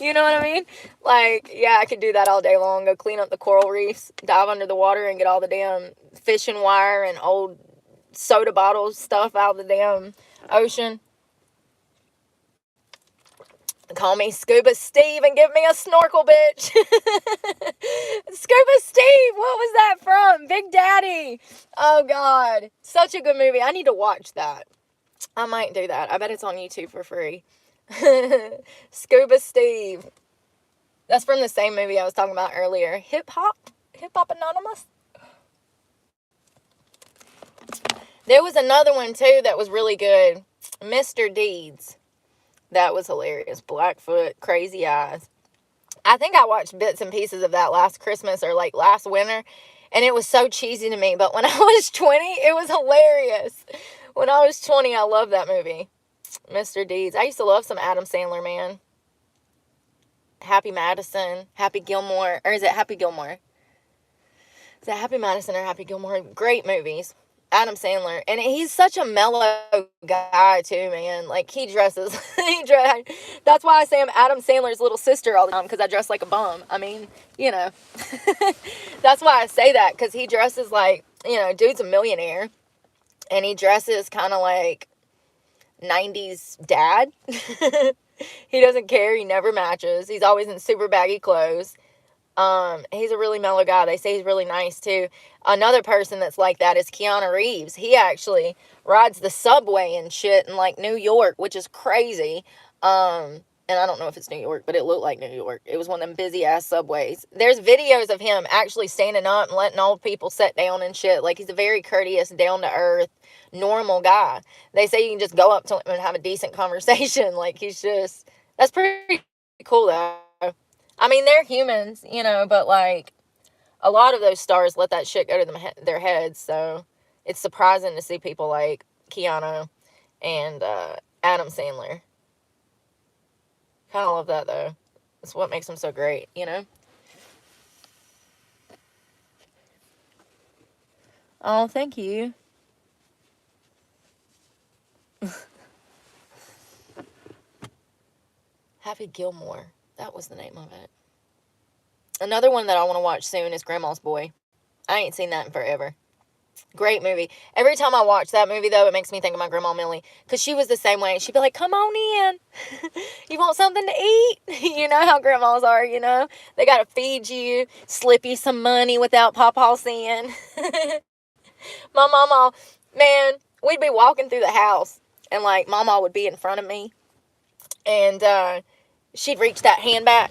Speaker 1: You know what I mean? Like, yeah, I could do that all day long. Go clean up the coral reefs, dive under the water, and get all the damn fishing wire and old soda bottle stuff out of the damn ocean. Call me Scuba Steve and give me a snorkel, bitch. Scuba Steve, what was that from? Big Daddy. Oh, God. Such a good movie. I need to watch that. I might do that. I bet it's on YouTube for free. Scuba Steve. That's from the same movie I was talking about earlier. Hip Hop Anonymous. There was another one, too, that was really good. Mr. Deeds. That was hilarious. Blackfoot, Crazy Eyes. I think I watched bits and pieces of that last Christmas or like last winter, and it was so cheesy to me. But when I was 20, it was hilarious. When I was 20, I loved that movie. Mr. Deeds. I used to love some Adam Sandler, man. Happy Madison, Happy Gilmore, or is it Happy Gilmore? Is it Happy Madison or Happy Gilmore? Great movies. Adam Sandler, and he's such a mellow guy too, man. Like, he dresses, that's why I say I'm Adam Sandler's little sister all the time, because I dress like a bum. I mean, that's why I say that, because he dresses like, dude's a millionaire, and he dresses kind of like 90s dad. He doesn't care. He never matches. He's always in super baggy clothes. He's a really mellow guy. They say he's really nice too. Another person that's like that is Keanu Reeves. He actually rides the subway and shit in like New York, which is crazy. And I don't know if it's New York, but it looked like New York. It was one of them busy ass subways. There's videos of him actually standing up and letting old people sit down and shit. Like, he's a very courteous, down to earth, normal guy. They say you can just go up to him and have a decent conversation. Like, that's pretty cool though. I mean, they're humans, but like a lot of those stars let that shit go to their heads. So it's surprising to see people like Keanu and Adam Sandler. Kind of love that though. That's what makes them so great. Oh, thank you. Happy Gilmore. That was the name of it. Another one that I want to watch soon is Grandma's Boy. I ain't seen that in forever. Great movie. Every time I watch that movie, though, it makes me think of my grandma Millie. Because she was the same way. She'd be like, come on in. You want something to eat? You know how grandmas are. They got to feed you, slip you some money without Pawpaw seeing. My mama, man, we'd be walking through the house. And, like, mama would be in front of me. And she'd reach that hand back.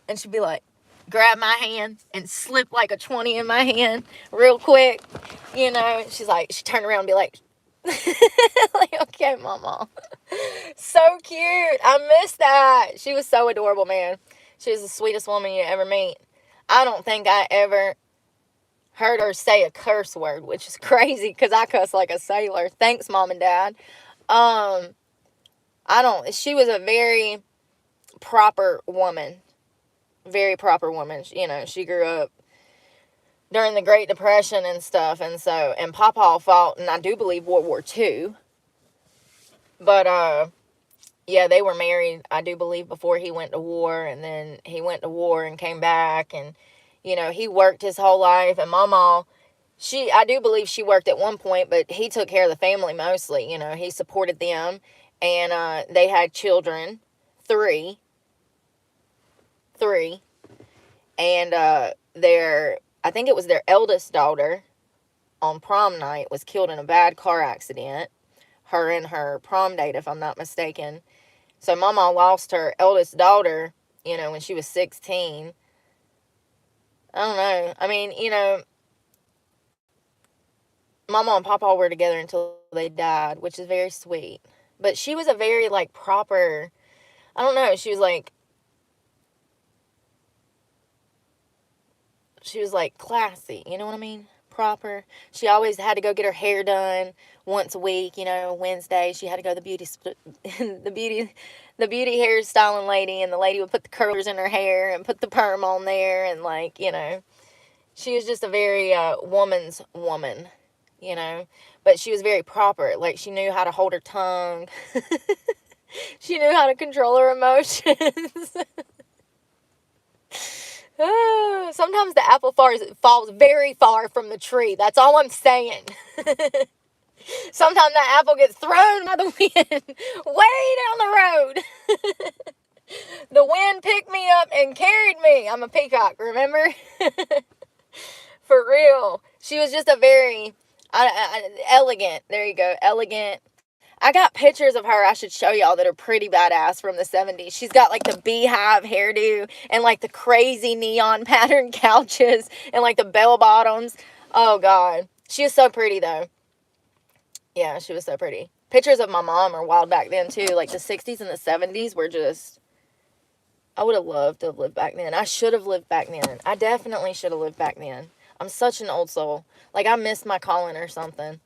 Speaker 1: And she'd be like, grab my hand and slip like a 20 in my hand real quick. She's like, she turned around and be like, like, okay, mama. So cute. I miss that. She was so adorable, man. She was the sweetest woman you ever meet. I don't think I ever heard her say a curse word, which is crazy because I cuss like a sailor. Thanks, Mom and Dad. She was a very proper woman. Very proper woman. She grew up during the Great Depression and stuff, and Pawpaw fought, and I do believe World War II. But yeah, they were married, I do believe, before he went to war, and then he went to war and came back, and he worked his whole life. And Mama, I do believe she worked at one point, but he took care of the family mostly. He supported them, and they had children, three, and I think it was their eldest daughter on prom night was killed in a bad car accident. Her and her prom date, if I'm not mistaken. So Mama lost her eldest daughter, when she was 16. I don't know. I mean, Mama and Papa were together until they died, which is very sweet. But she was a very, like, proper, I don't know, she was like classy, you know what I mean? Proper. She always had to go get her hair done once a week, Wednesday. She had to go to the beauty hairstyling lady, and the lady would put the curlers in her hair and put the perm on there, and she was just a very woman's woman, but she was very proper. Like, she knew how to hold her tongue. She knew how to control her emotions. Sometimes the apple falls very far from the tree. That's all I'm saying. Sometimes that apple gets thrown by the wind way down the road. The wind picked me up and carried me. I'm a peacock, remember? For real. She was just a very elegant. There you go. Elegant. I got pictures of her I should show y'all that are pretty badass from the 70s. She's got like the beehive hairdo and like the crazy neon pattern couches and like the bell bottoms. Oh God. She was so pretty though. Yeah, she was so pretty. Pictures of my mom are wild back then too. Like the 60s and the 70s were just, I would have loved to have lived back then. I should have lived back then. I definitely should have lived back then. I'm such an old soul. Like, I missed my calling or something.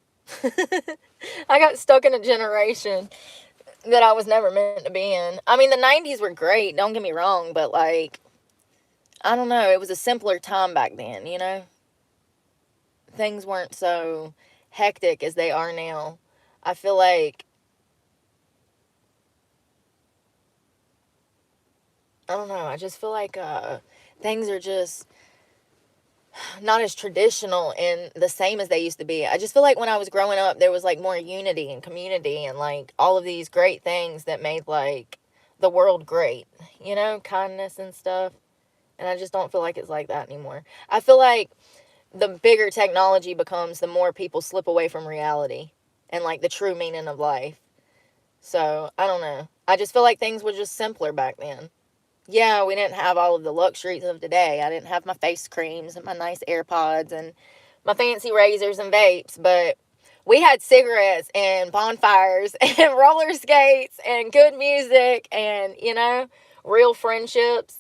Speaker 1: I got stuck in a generation that I was never meant to be in. I mean, the 90s were great, don't get me wrong, but like, I don't know, it was a simpler time back then, Things weren't so hectic as they are now. I feel like, I don't know, I just feel like things are just not as traditional and the same as they used to be. I just feel like when I was growing up, there was like more unity and community and like all of these great things that made like the world great, kindness and stuff. And I just don't feel like it's like that anymore. I feel like the bigger technology becomes, the more people slip away from reality and like the true meaning of life. So, I don't know. I just feel like things were just simpler back then. Yeah, we didn't have all of the luxuries of today. I didn't have my face creams and my nice AirPods and my fancy razors and vapes, but we had cigarettes and bonfires and roller skates and good music and, real friendships.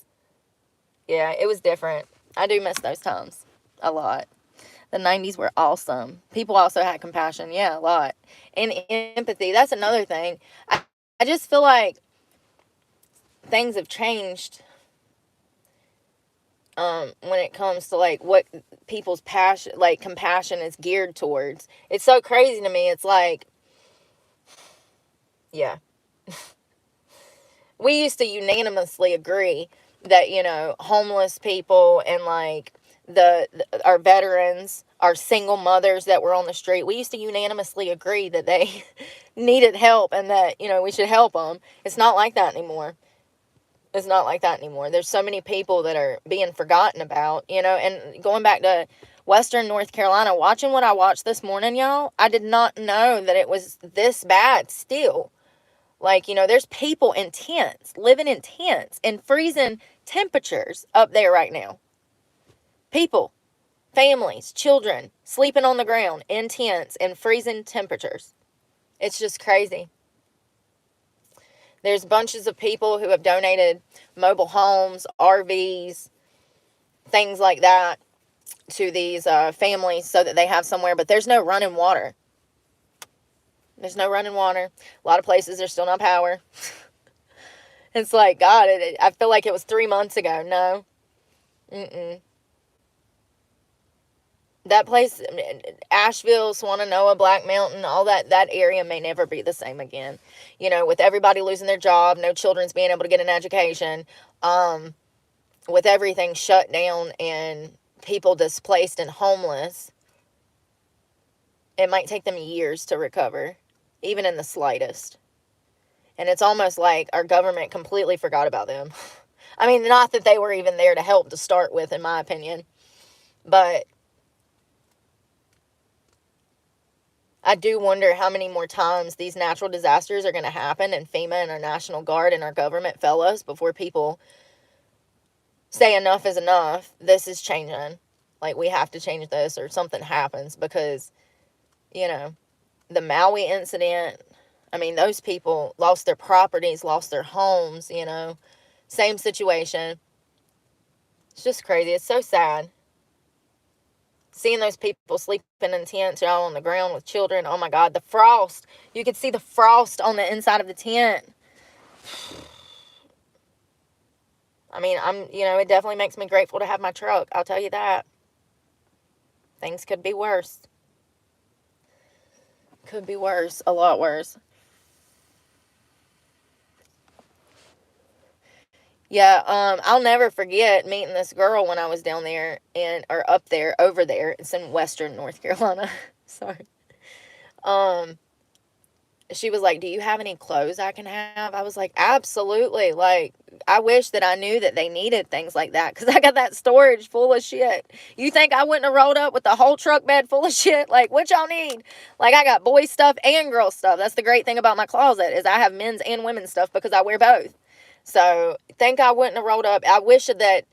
Speaker 1: Yeah, it was different. I do miss those times a lot. The 90s were awesome. People also had compassion. Yeah, a lot. And empathy. That's another thing. I just feel like things have changed when it comes to like what people's passion, like compassion is geared towards. It's so crazy to me. It's like, yeah. We used to unanimously agree that, homeless people and like our veterans, our single mothers that were on the street, we used to unanimously agree that they needed help and that, we should help them. It's not like that anymore. It's not like that anymore. There's so many people that are being forgotten about, and going back to Western North Carolina, watching what I watched this morning, y'all, I did not know that it was this bad still. Like, there's people in tents, living in tents in freezing temperatures up there right now. People, families, children, sleeping on the ground in tents in freezing temperatures. It's just crazy. There's bunches of people who have donated mobile homes, RVs, things like that to these families so that they have somewhere, but there's no running water. There's no running water. A lot of places there's still no power. It's like, God, I feel like it was 3 months ago. No. Mm-mm. That place, Asheville, Swannanoa, Black Mountain, all that area may never be the same again. With everybody losing their job, no children's being able to get an education, with everything shut down and people displaced and homeless, it might take them years to recover, even in the slightest. And it's almost like our government completely forgot about them. I mean, not that they were even there to help to start with, in my opinion, but I do wonder how many more times these natural disasters are going to happen and FEMA and our National Guard and our government fail us before people say enough is enough. This is changing. Like, we have to change this or something happens because, the Maui incident, I mean, those people lost their properties, lost their homes, same situation. It's just crazy. It's so sad. Seeing those people sleeping in tents, y'all, on the ground with children. Oh my God, the frost. You could see the frost on the inside of the tent. I mean, it definitely makes me grateful to have my truck. I'll tell you that. Things could be worse. Could be worse. A lot worse. Yeah, I'll never forget meeting this girl when I was down there over there. It's in Western North Carolina. Sorry. She was like, "Do you have any clothes I can have?" I was like, "Absolutely." Like, I wish that I knew that they needed things like that because I got that storage full of shit. You think I wouldn't have rolled up with the whole truck bed full of shit? Like, what y'all need? Like, I got boy stuff and girl stuff. That's the great thing about my closet is I have men's and women's stuff because I wear both. So, think I wouldn't have rolled up. I wish that,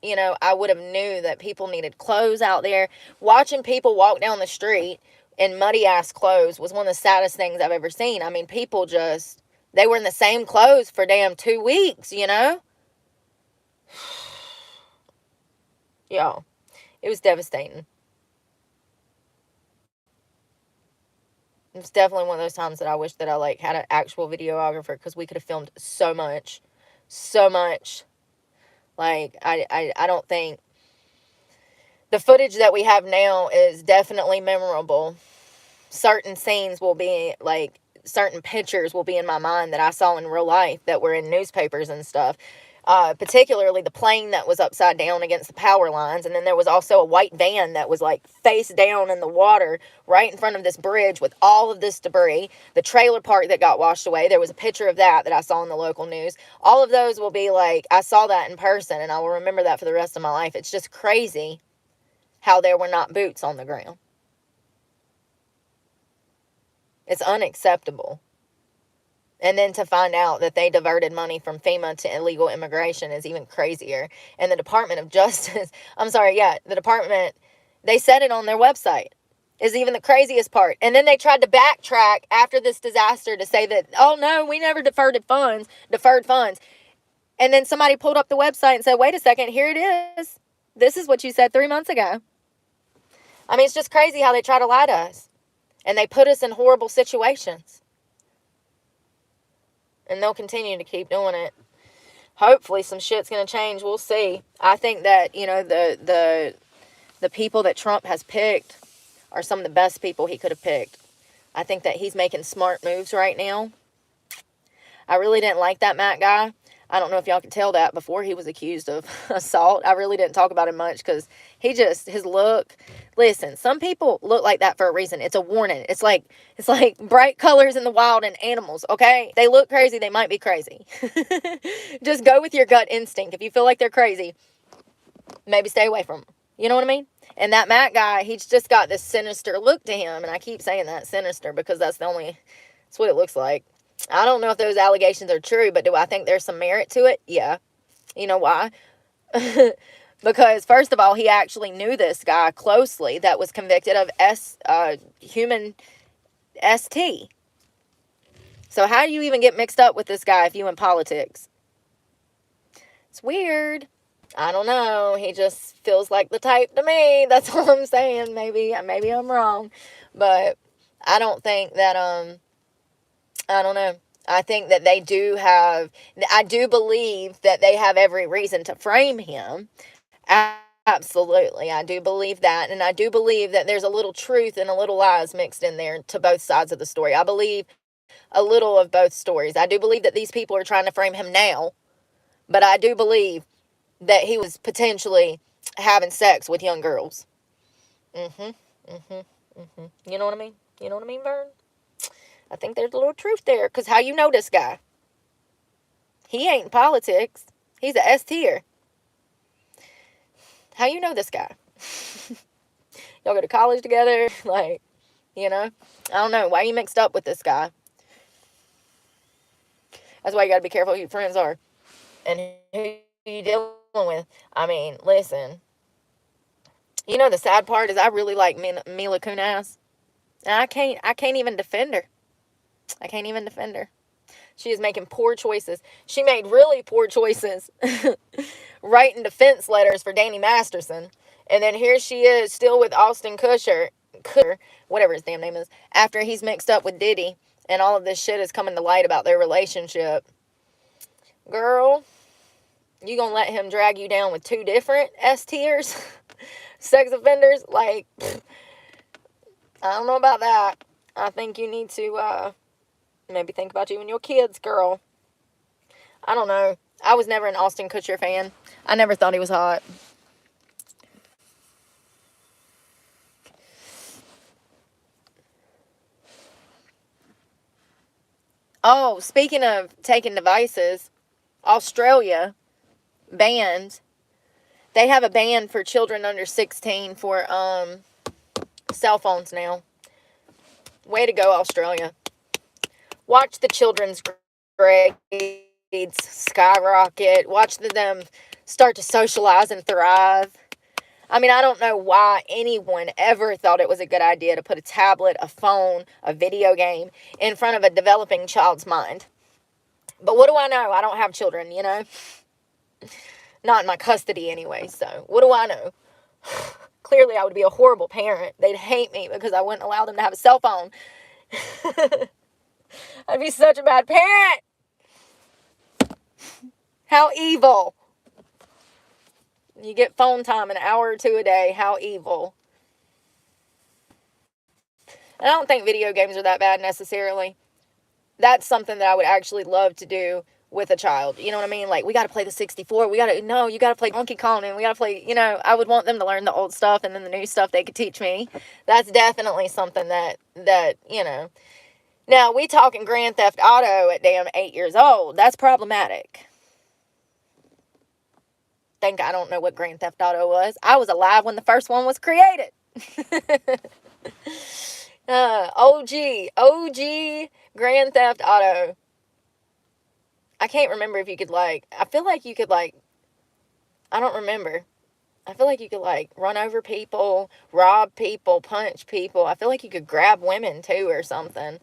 Speaker 1: I would have knew that people needed clothes out there. Watching people walk down the street in muddy ass clothes was one of the saddest things I've ever seen. I mean, people they were in the same clothes for damn 2 weeks, Y'all, it was devastating. It was definitely one of those times that I wish that I like had an actual videographer because we could have filmed so much. Like, I don't think the footage that we have now is definitely memorable. Certain scenes will be like, certain pictures will be in my mind that I saw in real life that were in newspapers and stuff. particularly the plane that was upside down against the power lines. And then there was also a white van that was like face down in the water right in front of this bridge with all of this debris. The trailer park that got washed away, there was a picture of that I saw in the local news. All of those will be like, I saw that in person and I will remember that for the rest of my life. It's just crazy how there were not boots on the ground. It's unacceptable. And then to find out that they diverted money from FEMA to illegal immigration is even crazier. And the Department of Justice, the department, they said it on their website, is even the craziest part. And then they tried to backtrack after this disaster to say that, oh no, we never deferred funds. And then somebody pulled up the website and said, wait a second, here it is. This is what you said 3 months ago. I mean, it's just crazy how they try to lie to us. And they put us in horrible situations. And they'll continue to keep doing it. Hopefully some shit's going to change. We'll see. I think that, the people that Trump has picked are some of the best people he could have picked. I think that he's making smart moves right now. I really didn't like that Matt guy. I don't know if y'all can tell that before he was accused of assault. I really didn't talk about him much because his look. Listen, some people look like that for a reason. It's a warning. It's like bright colors in the wild and animals, okay? They look crazy. They might be crazy. Just go with your gut instinct. If you feel like they're crazy, maybe stay away from them. You know what I mean? And that Matt guy, he's just got this sinister look to him. And I keep saying that, sinister, because that's what it looks like. I don't know if those allegations are true, but do I think there's some merit to it? Yeah. You know why? Because, first of all, he actually knew this guy closely that was convicted of human ST. So how do you even get mixed up with this guy if you in politics? It's weird. I don't know. He just feels like the type to me. That's all I'm saying. Maybe I'm wrong. But I don't think that, I don't know. I think that I do believe that they have every reason to frame him. Absolutely. I do believe that. And I do believe that there's a little truth and a little lies mixed in there to both sides of the story. I believe a little of both stories. I do believe that these people are trying to frame him now. But I do believe that he was potentially having sex with young girls. You know what I mean? You know what I mean, Vern? I think there's a little truth there. Because how you know this guy? He ain't in politics. He's a S-tier. How you know this guy? Y'all go to college together? I don't know. Why are you mixed up with this guy? That's why you got to be careful who your friends are. And who you dealing with. I mean, listen. The sad part is I really like Mila Kunis. And I can't even defend her. I can't even defend her. She is making poor choices. She made really poor choices writing defense letters for Danny Masterson. And then here she is still with Austin Kutcher, whatever his damn name is, after he's mixed up with Diddy. And all of this shit is coming to light about their relationship. Girl, you gonna let him drag you down with two different S-tiers? Sex offenders? I don't know about that. I think you need to, maybe think about you and your kids, girl. I don't know. I was never an Austin Kutcher fan. I never thought he was hot. Oh, speaking of taking devices, Australia banned. They have a ban for children under 16 for cell phones now. Way to go, Australia. Watch the children's grades skyrocket. Watch them start to socialize and thrive. I mean, I don't know why anyone ever thought it was a good idea to put a tablet, a phone, a video game in front of a developing child's mind. But what do I know? I don't have children, Not in my custody anyway, so what do I know? Clearly, I would be a horrible parent. They'd hate me because I wouldn't allow them to have a cell phone. I'd be such a bad parent. How evil. You get phone time an hour or two a day. How evil. And I don't think video games are that bad necessarily. That's something that I would actually love to do with a child. You know what I mean? Like, we got to play the 64. You got to play Donkey Kong, and we got to play, I would want them to learn the old stuff, and then the new stuff they could teach me. That's definitely something that, Now, we talking Grand Theft Auto at damn 8 years old. That's problematic. I don't know what Grand Theft Auto was. I was alive when the first one was created. OG Grand Theft Auto. I can't remember if you could, I feel like you could, I don't remember. I feel like you could, run over people, rob people, punch people. I feel like you could grab women, too, or something.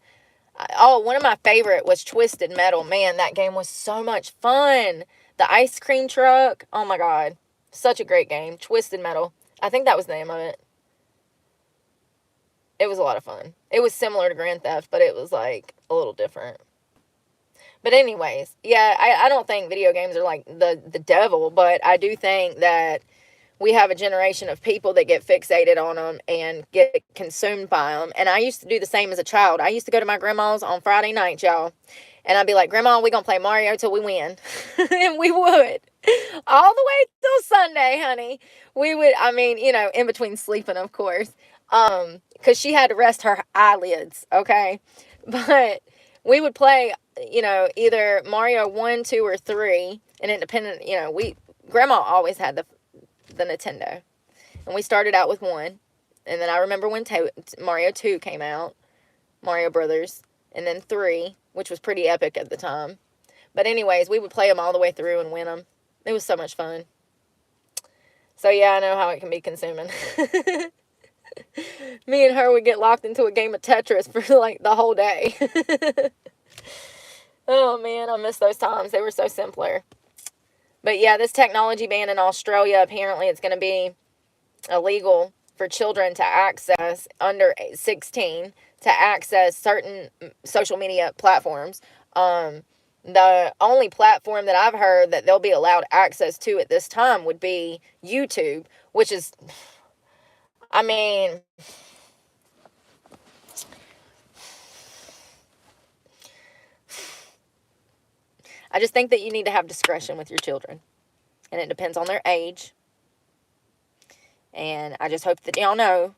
Speaker 1: One of my favorite was Twisted Metal. Man, that game was so much fun. The ice cream truck. Oh, my God. Such a great game. Twisted Metal. I think that was the name of it. It was a lot of fun. It was similar to Grand Theft, but it was, a little different. But anyways, yeah, I don't think video games are like the devil, but I do think that we have a generation of people that get fixated on them and get consumed by them. And I used to do the same as a child. I used to go to my grandma's on Friday nights, y'all. And I'd be like, Grandma, we gonna play Mario till we win. And we would. All the way till Sunday, honey. We would, in between sleeping, of course. Because she had to rest her eyelids, okay? But we would play, either Mario 1, 2, or 3. And independent, Grandma always had the Nintendo. And we started out with 1. And then I remember when Mario 2 came out. Mario Brothers. And then 3, which was pretty epic at the time. But anyways, we would play them all the way through and win them. It was so much fun. So yeah, I know how it can be consuming. Me and her would get locked into a game of Tetris for the whole day. Oh man, I miss those times. They were so simpler. But yeah, this technology ban in Australia, apparently it's going to be illegal for children to access, under 16, to access certain social media platforms. The only platform that I've heard that they'll be allowed access to at this time would be YouTube, which is, I just think that you need to have discretion with your children. And it depends on their age. And I just hope that y'all know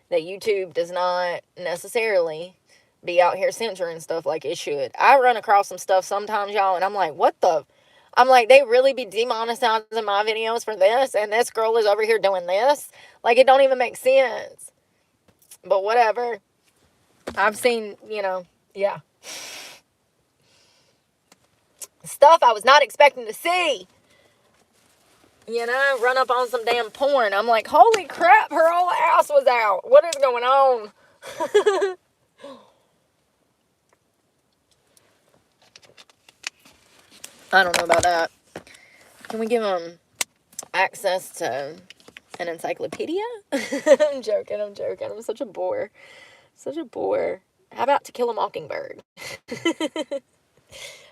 Speaker 1: that YouTube does not necessarily be out here censoring stuff like it should. I run across some stuff sometimes, y'all, and I'm like, what the? I'm like, they really be demonetizing my videos for this, and this girl is over here doing this? It don't even make sense. But whatever. I've seen, yeah. Stuff I was not expecting to see. Run up on some damn porn. I'm like, holy crap, her whole ass was out. What is going on? I don't know about that. Can we give them access to an encyclopedia? I'm joking. I'm such a bore. How about To Kill a Mockingbird?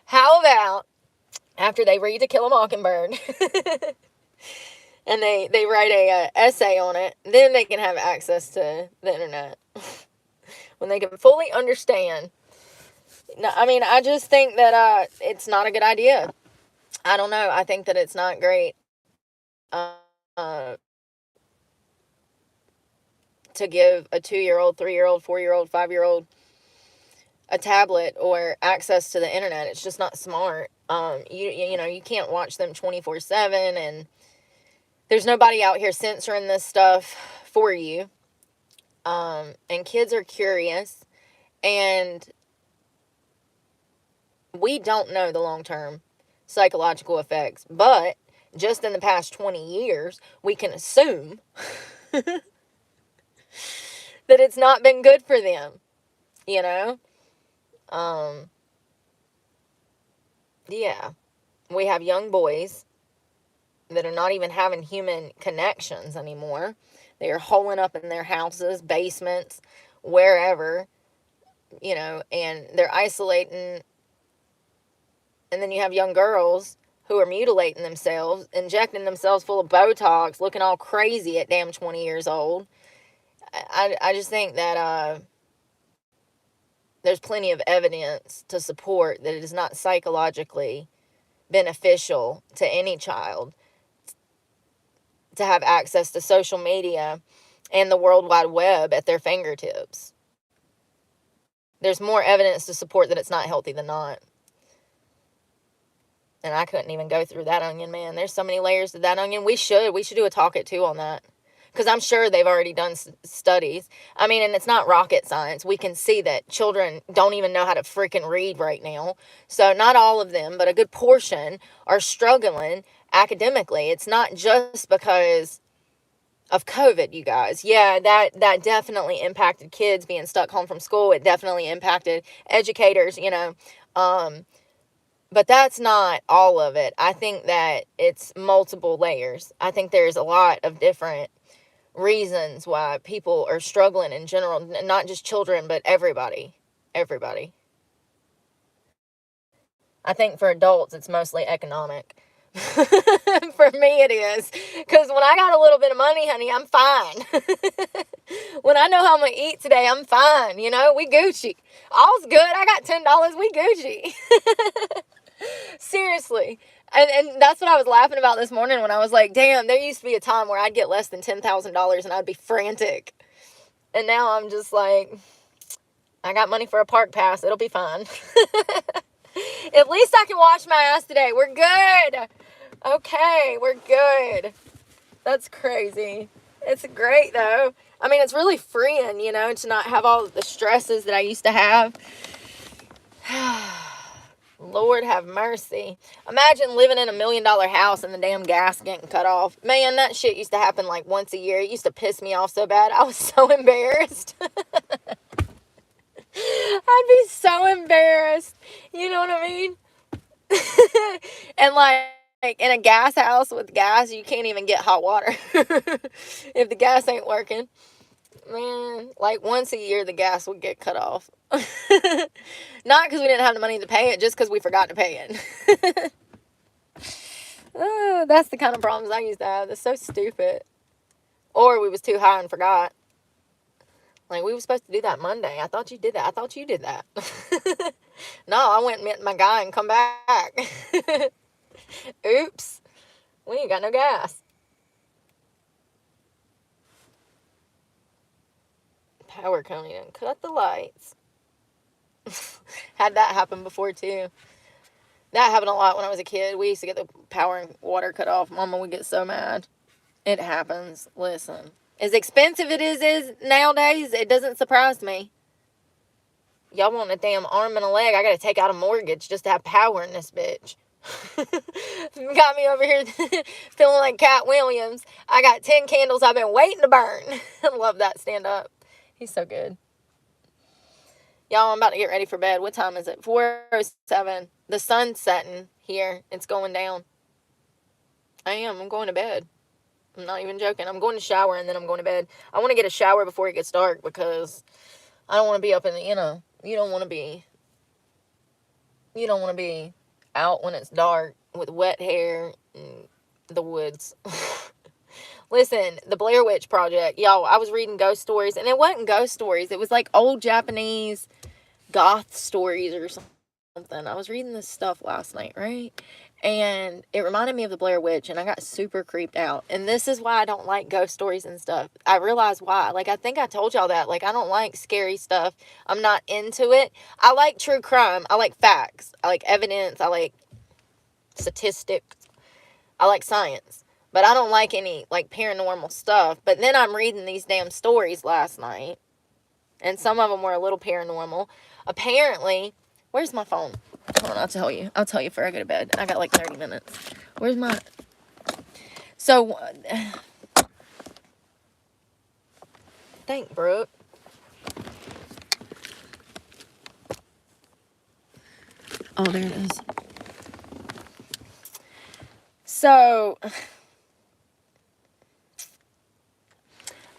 Speaker 1: How about after they read To Kill a Mockingbird and they write a essay on it, then they can have access to the internet when they can fully understand. No, I just think that it's not a good idea. I don't know. I think that it's not great to give a 2-year-old, 3-year-old, 4-year-old, 5-year-old a tablet or access to the internet. It's just not smart. You can't watch them 24/7, and there's nobody out here censoring this stuff for you. And kids are curious, and we don't know the long-term psychological effects, but just in the past 20 years, we can assume that it's not been good for them, yeah, we have young boys that are not even having human connections anymore. They are holing up in their houses, basements, wherever, and they're isolating. And then you have young girls who are mutilating themselves, injecting themselves full of Botox, looking all crazy at damn 20 years old. I just think that there's plenty of evidence to support that it is not psychologically beneficial to any child to have access to social media and the World Wide Web at their fingertips. There's more evidence to support that it's not healthy than not. And I couldn't even go through that onion, man. There's so many layers to that onion. We should do a talk at 2 on that. Because I'm sure they've already done studies. I mean, and it's not rocket science. We can see that children don't even know how to freaking read right now. So not all of them, but a good portion are struggling academically. It's not just because of COVID, you guys. Yeah, that definitely impacted kids being stuck home from school. It definitely impacted educators, but that's not all of it. I think that it's multiple layers. I think there's a lot of different reasons why people are struggling in general, not just children, but everybody. I think for adults, it's mostly economic. For me, it is. Because when I got a little bit of money, honey, I'm fine. When I know how I'm going to eat today, I'm fine. We Gucci. All's good. I got $10. We Gucci. Seriously. And that's what I was laughing about this morning when I was like, damn, there used to be a time where I'd get less than $10,000 and I'd be frantic. And now I'm just like, I got money for a park pass. It'll be fine. At least I can wash my ass today. We're good. Okay, we're good. That's crazy. It's great, though. I mean, it's really freeing, to not have all the stresses that I used to have. Lord have mercy. Imagine living in $1 million house and the damn gas getting cut off. Man, that shit used to happen like once a year. It used to piss me off so bad. I was so embarrassed. I'd be so embarrassed. You know what I mean? And like in a gas house with gas, you can't even get hot water if the gas ain't working. Man, like once a year the gas would get cut off. Not because we didn't have the money to pay it, just because we forgot to pay it. Oh, that's the kind of problems I used to have. That's so stupid. Or we was too high and forgot. Like, we were supposed to do that Monday. I thought you did that. I thought you did that. No, I went and met my guy and come back. Oops. We ain't got no gas. Power company didn't cut the lights. Had that happen before, too. That happened a lot when I was a kid. We used to get the power and water cut off. Mama would get so mad. It happens. Listen. As expensive it is nowadays, it doesn't surprise me. Y'all want a damn arm and a leg, I gotta take out a mortgage just to have power in this bitch. Got me over here feeling like Cat Williams. I got 10 candles I've been waiting to burn. I love that stand up. He's so good. Y'all, I'm about to get ready for bed. What time is it? 4:07. The sun's setting here. It's going down. I'm going to bed. I'm not even joking. I'm going to shower and then I'm going to bed. I want to get a shower before it gets dark because I don't want to be up in the, you don't want to be out when it's dark with wet hair in the woods. Listen, the Blair Witch Project. Y'all, I was reading ghost stories and it wasn't ghost stories. It was like old Japanese goth stories or something. I was reading this stuff last night, right? And it reminded me of the Blair Witch, and I got super creeped out. And this is why I don't like ghost stories and stuff. I realized why. Like, I think I told y'all that. Like, I don't like scary stuff. I'm not into it. I like true crime. I like facts. I like evidence. I like statistics. I like science. But I don't like any, like, paranormal stuff. But then I'm reading these damn stories last night, and some of them were a little paranormal. Apparently, where's my phone? Hold on, I'll tell you before I go to bed. I got like 30 minutes. Where's my... So, thank Brooke. Oh, there it is. So,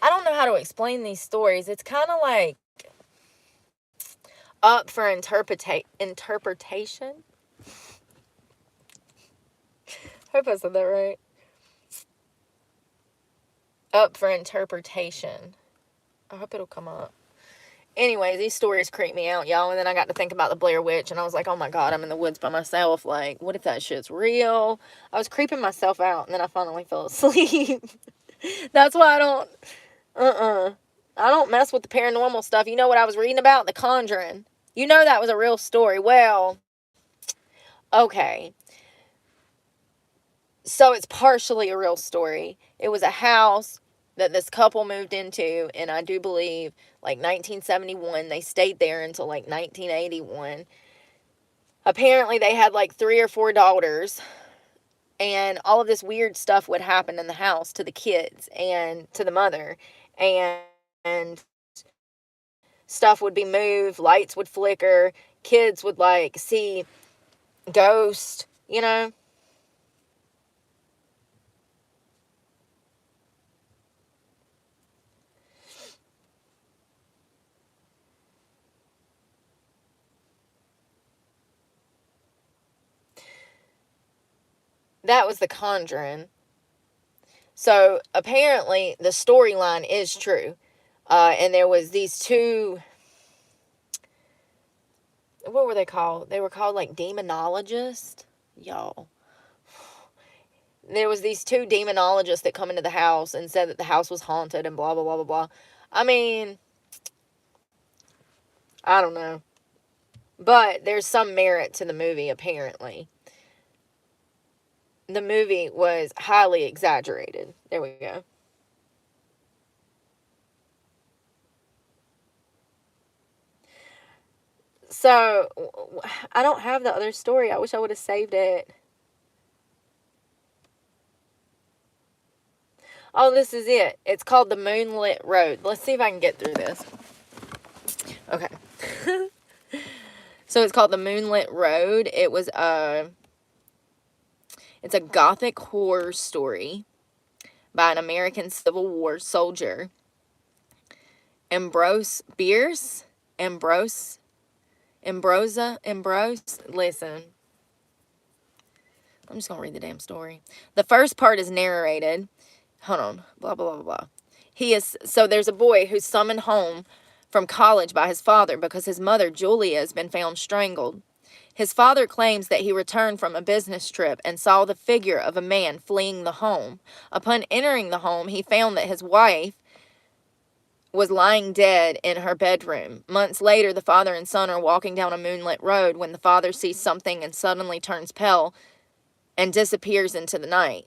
Speaker 1: I don't know how to explain these stories. It's kind of like up for interpretation. Hope I said that right. Up for interpretation. I hope it'll come up. Anyways, these stories creep me out, y'all. And then I got to think about the Blair Witch, and I was like, oh my God, I'm in the woods by myself. Like, what if that shit's real? I was creeping myself out, and then I finally fell asleep. That's why I don't, I don't mess with the paranormal stuff. You know what I was reading about? The Conjuring. You know that was a real story. Well, okay. So it's partially a real story. It was a house that this couple moved into, and I do believe like 1971. They stayed there until like 1981. Apparently they had like 3 or 4 daughters, and all of this weird stuff would happen in the house to the kids and to the mother, and stuff would be moved, lights would flicker, kids would like see ghosts, you know. That was The Conjuring. So apparently the storyline is true. And there was these two, what were they called? They were called like demonologists. Y'all. There was these 2 demonologists that come into the house and said that the house was haunted and blah, blah, blah, blah, blah. I mean, I don't know. But there's some merit to the movie, apparently. The movie was highly exaggerated. There we go. So, I don't have the other story. I wish I would have saved it. Oh, this is it. It's called The Moonlit Road. Let's see if I can get through this. Okay. So it's called The Moonlit Road. It's a gothic horror story by an American Civil War soldier, Ambrose Bierce. Ambrose. Listen. I'm just going to read the damn story. The first part is narrated. Hold on. Blah, blah, blah, blah. So there's a boy who's summoned home from college by his father because his mother, Julia, has been found strangled. His father claims that he returned from a business trip and saw the figure of a man fleeing the home. Upon entering the home, he found that his wife was lying dead in her bedroom. Months later, the father and son are walking down a moonlit road when the father sees something and suddenly turns pale and disappears into the night.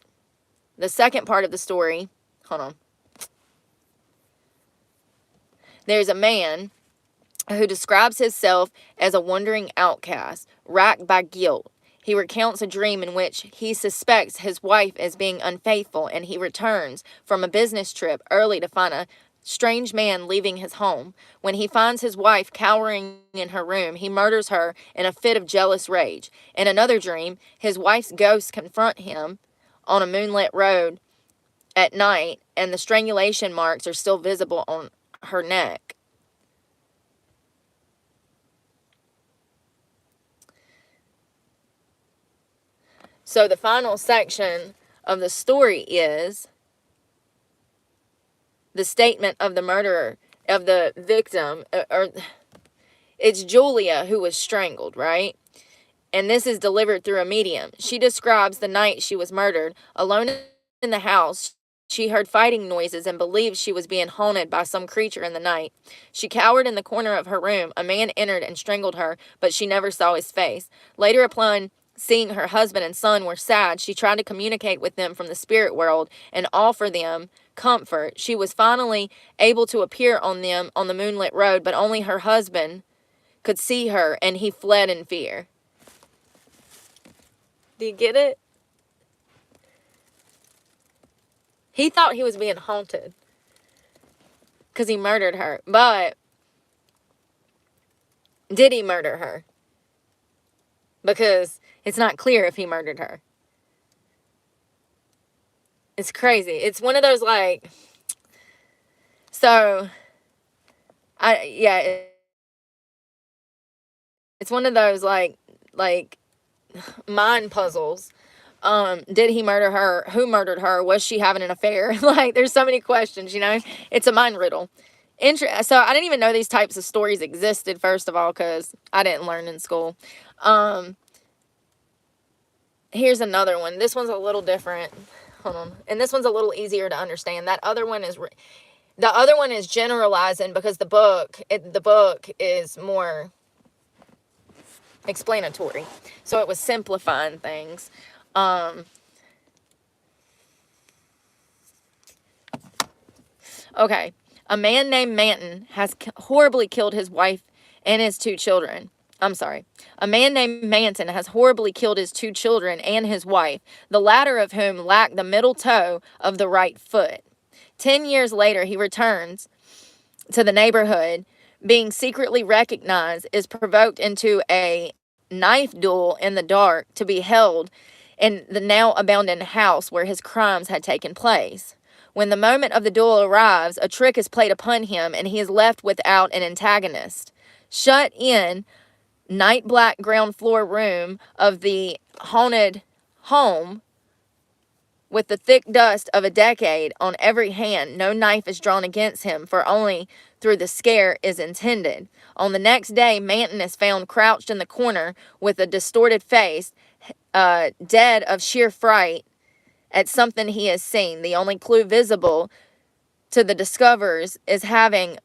Speaker 1: The second part of the story, hold on. There's a man who describes himself as a wandering outcast, racked by guilt. He recounts a dream in which he suspects his wife is being unfaithful, and he returns from a business trip early to find a strange man leaving his home. When he finds his wife cowering in her room, he murders her in a fit of jealous rage. In another dream, his wife's ghost confront him on a moonlit road at night, and the strangulation marks are still visible on her neck. So the final section of the story is the statement of the murderer, of the victim, or it's Julia who was strangled, right? And this is delivered through a medium. She describes the night she was murdered. Alone in the house, she heard fighting noises and believed she was being haunted by some creature in the night. She cowered in the corner of her room. A man entered and strangled her, but she never saw his face. Later, upon seeing her husband and son were sad, she tried to communicate with them from the spirit world and offer them comfort. She was finally able to appear on them on the moonlit road, but only her husband could see her, and he fled in fear. Do you get it? He thought he was being haunted because he murdered her. But did he murder her? Because it's not clear if he murdered her. It's crazy. It's one of those like, so, it's one of those like mind puzzles. Did he murder her? Who murdered her? Was she having an affair? Like, there's so many questions, you know? It's a mind riddle. So I didn't even know these types of stories existed, first of all, because I didn't learn in school. Here's another one. This one's a little different. Hold on. And this one's a little easier to understand. The other one is generalizing, because the book is more explanatory. So it was simplifying things. Okay. A man named Manton has horribly killed his wife and his 2 children. I'm sorry. A man named Manton has horribly killed his 2 children and his wife, the latter of whom lacked the middle toe of the right foot. 10 years later, he returns to the neighborhood, being secretly recognized, is provoked into a knife duel in the dark to be held in the now abandoned house where his crimes had taken place. When the moment of the duel arrives, a trick is played upon him, and he is left without an antagonist. Shut in night black ground floor room of the haunted home, with the thick dust of a decade on every hand, no knife is drawn against him, for only through the scare is intended. On the next day, Manton is found crouched in the corner with a distorted face, dead of sheer fright at something he has seen. The only clue visible to the discoverers is having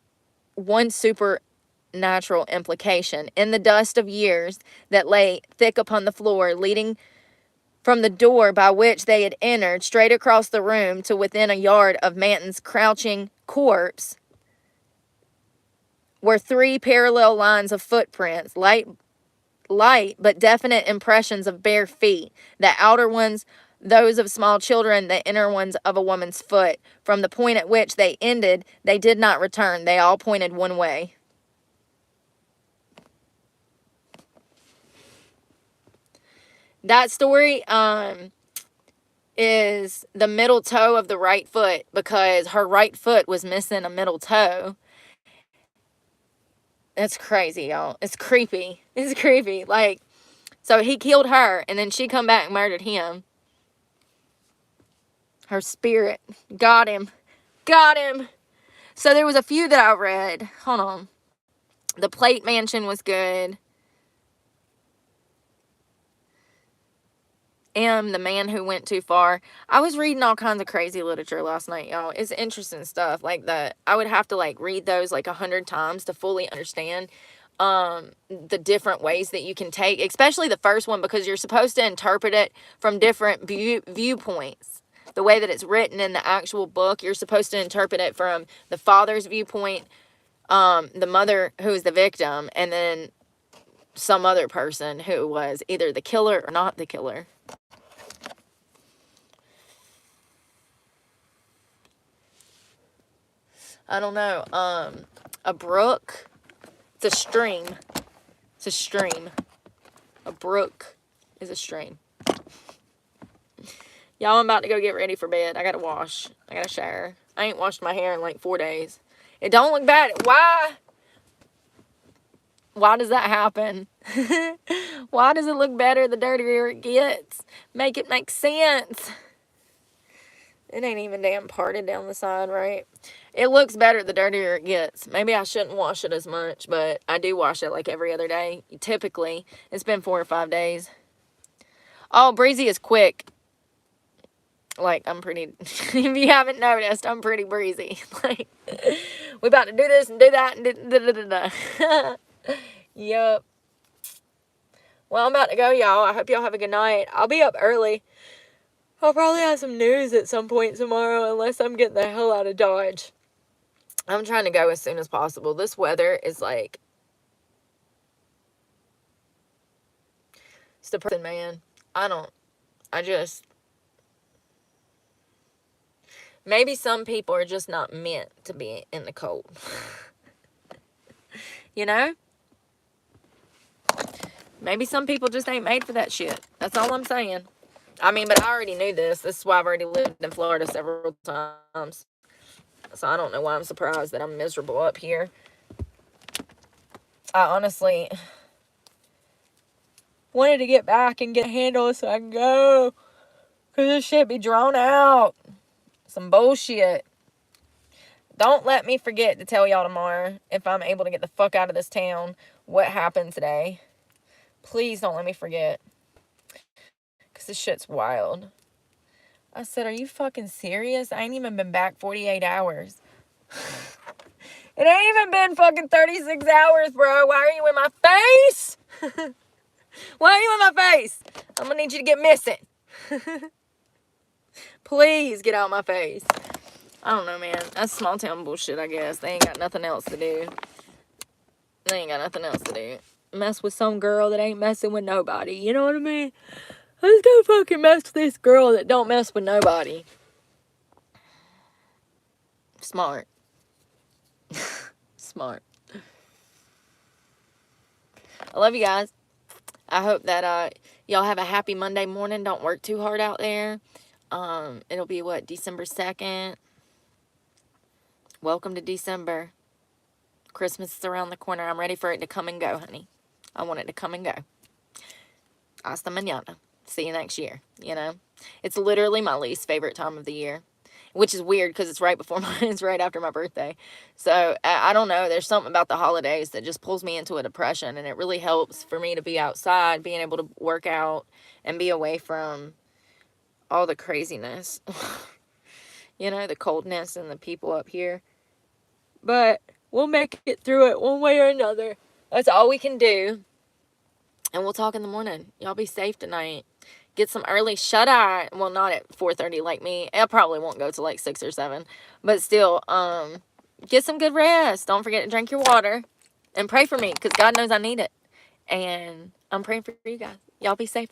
Speaker 1: one supernatural implication. In the dust of years that lay thick upon the floor, leading from the door by which they had entered, straight across the room to within a yard of Manton's crouching corpse, were 3 parallel lines of footprints, light but definite impressions of bare feet. The outer ones, those of small children, the inner ones of a woman's foot. From the point at which they ended, they did not return. They all pointed one way. That story is the middle toe of the right foot, because her right foot was missing a middle toe. That's crazy, y'all. It's creepy. It's creepy. Like, so he killed her, and then she come back and murdered him. Her spirit got him. Got him. So there was a few that I read. Hold on. The Plate Mansion was good. The Man Who Went Too Far. I was reading all kinds of crazy literature last night, y'all. It's interesting stuff. Like that, I would have to like read those like 100 times to fully understand the different ways that you can take, especially the first one, because you're supposed to interpret it from different viewpoints. The way that it's written in the actual book, you're supposed to interpret it from the father's viewpoint, the mother who is the victim, and then some other person who was either the killer or not the killer. I don't know. A brook. It's a stream. It's a stream. A brook is a stream. Y'all, I'm about to go get ready for bed. I gotta wash. I gotta shower. I ain't washed my hair in like 4 days. It don't look bad. Why? Why does that happen? Why does it look better the dirtier it gets? Make it make sense. It ain't even damn parted down the side, right? It looks better the dirtier it gets. Maybe I shouldn't wash it as much, but I do wash it like every other day. Typically, it's been 4 or 5 days. Oh, breezy is quick. Like, I'm pretty, if you haven't noticed, I'm pretty breezy. Like, we about to do this and do that and da-da-da-da. Yup. Well, I'm about to go, y'all. I hope y'all have a good night. I'll be up early. I'll probably have some news at some point tomorrow, unless I'm getting the hell out of Dodge. I'm trying to go as soon as possible. This weather is like, it's depressing, man. Maybe some people are just not meant to be in the cold. You know? Maybe some people just ain't made for that shit. That's all I'm saying. I mean, but I already knew this. This is why I've already lived in Florida several times. So I don't know why I'm surprised that I'm miserable up here. I honestly wanted to get back and get a handle so I can go. Because this shit be drawn out. Some bullshit. Don't let me forget to tell y'all tomorrow, if I'm able to get the fuck out of this town, what happened today. Please don't let me forget. Because this shit's wild. I said, are you fucking serious? I ain't even been back 48 hours. It ain't even been fucking 36 hours, bro. Why are you in my face? Why are you in my face? I'm gonna need you to get missing. Please get out of my face. I don't know, man. That's small town bullshit, I guess. They ain't got nothing else to do. They ain't got nothing else to do. Mess with some girl that ain't messing with nobody. You know what I mean? Let's go fucking mess with this girl that don't mess with nobody. Smart. Smart. I love you guys. I hope that y'all have a happy Monday morning. Don't work too hard out there. It'll be what, December 2nd? Welcome to December. Christmas is around the corner. I'm ready for it to come and go, honey. I want it to come and go. Hasta mañana. See you next year. You know, it's literally my least favorite time of the year, which is weird because it's right before it's right after my birthday. So I don't know. There's something about the holidays that just pulls me into a depression, and it really helps for me to be outside, being able to work out and be away from all the craziness, you know, the coldness and the people up here. But we'll make it through it one way or another. That's all we can do. And we'll talk in the morning. Y'all be safe tonight. Get some early shut-eye. Well, not at 4:30 like me. I probably won't go till like 6 or 7. But still, get some good rest. Don't forget to drink your water. And pray for me, because God knows I need it. And I'm praying for you guys. Y'all be safe.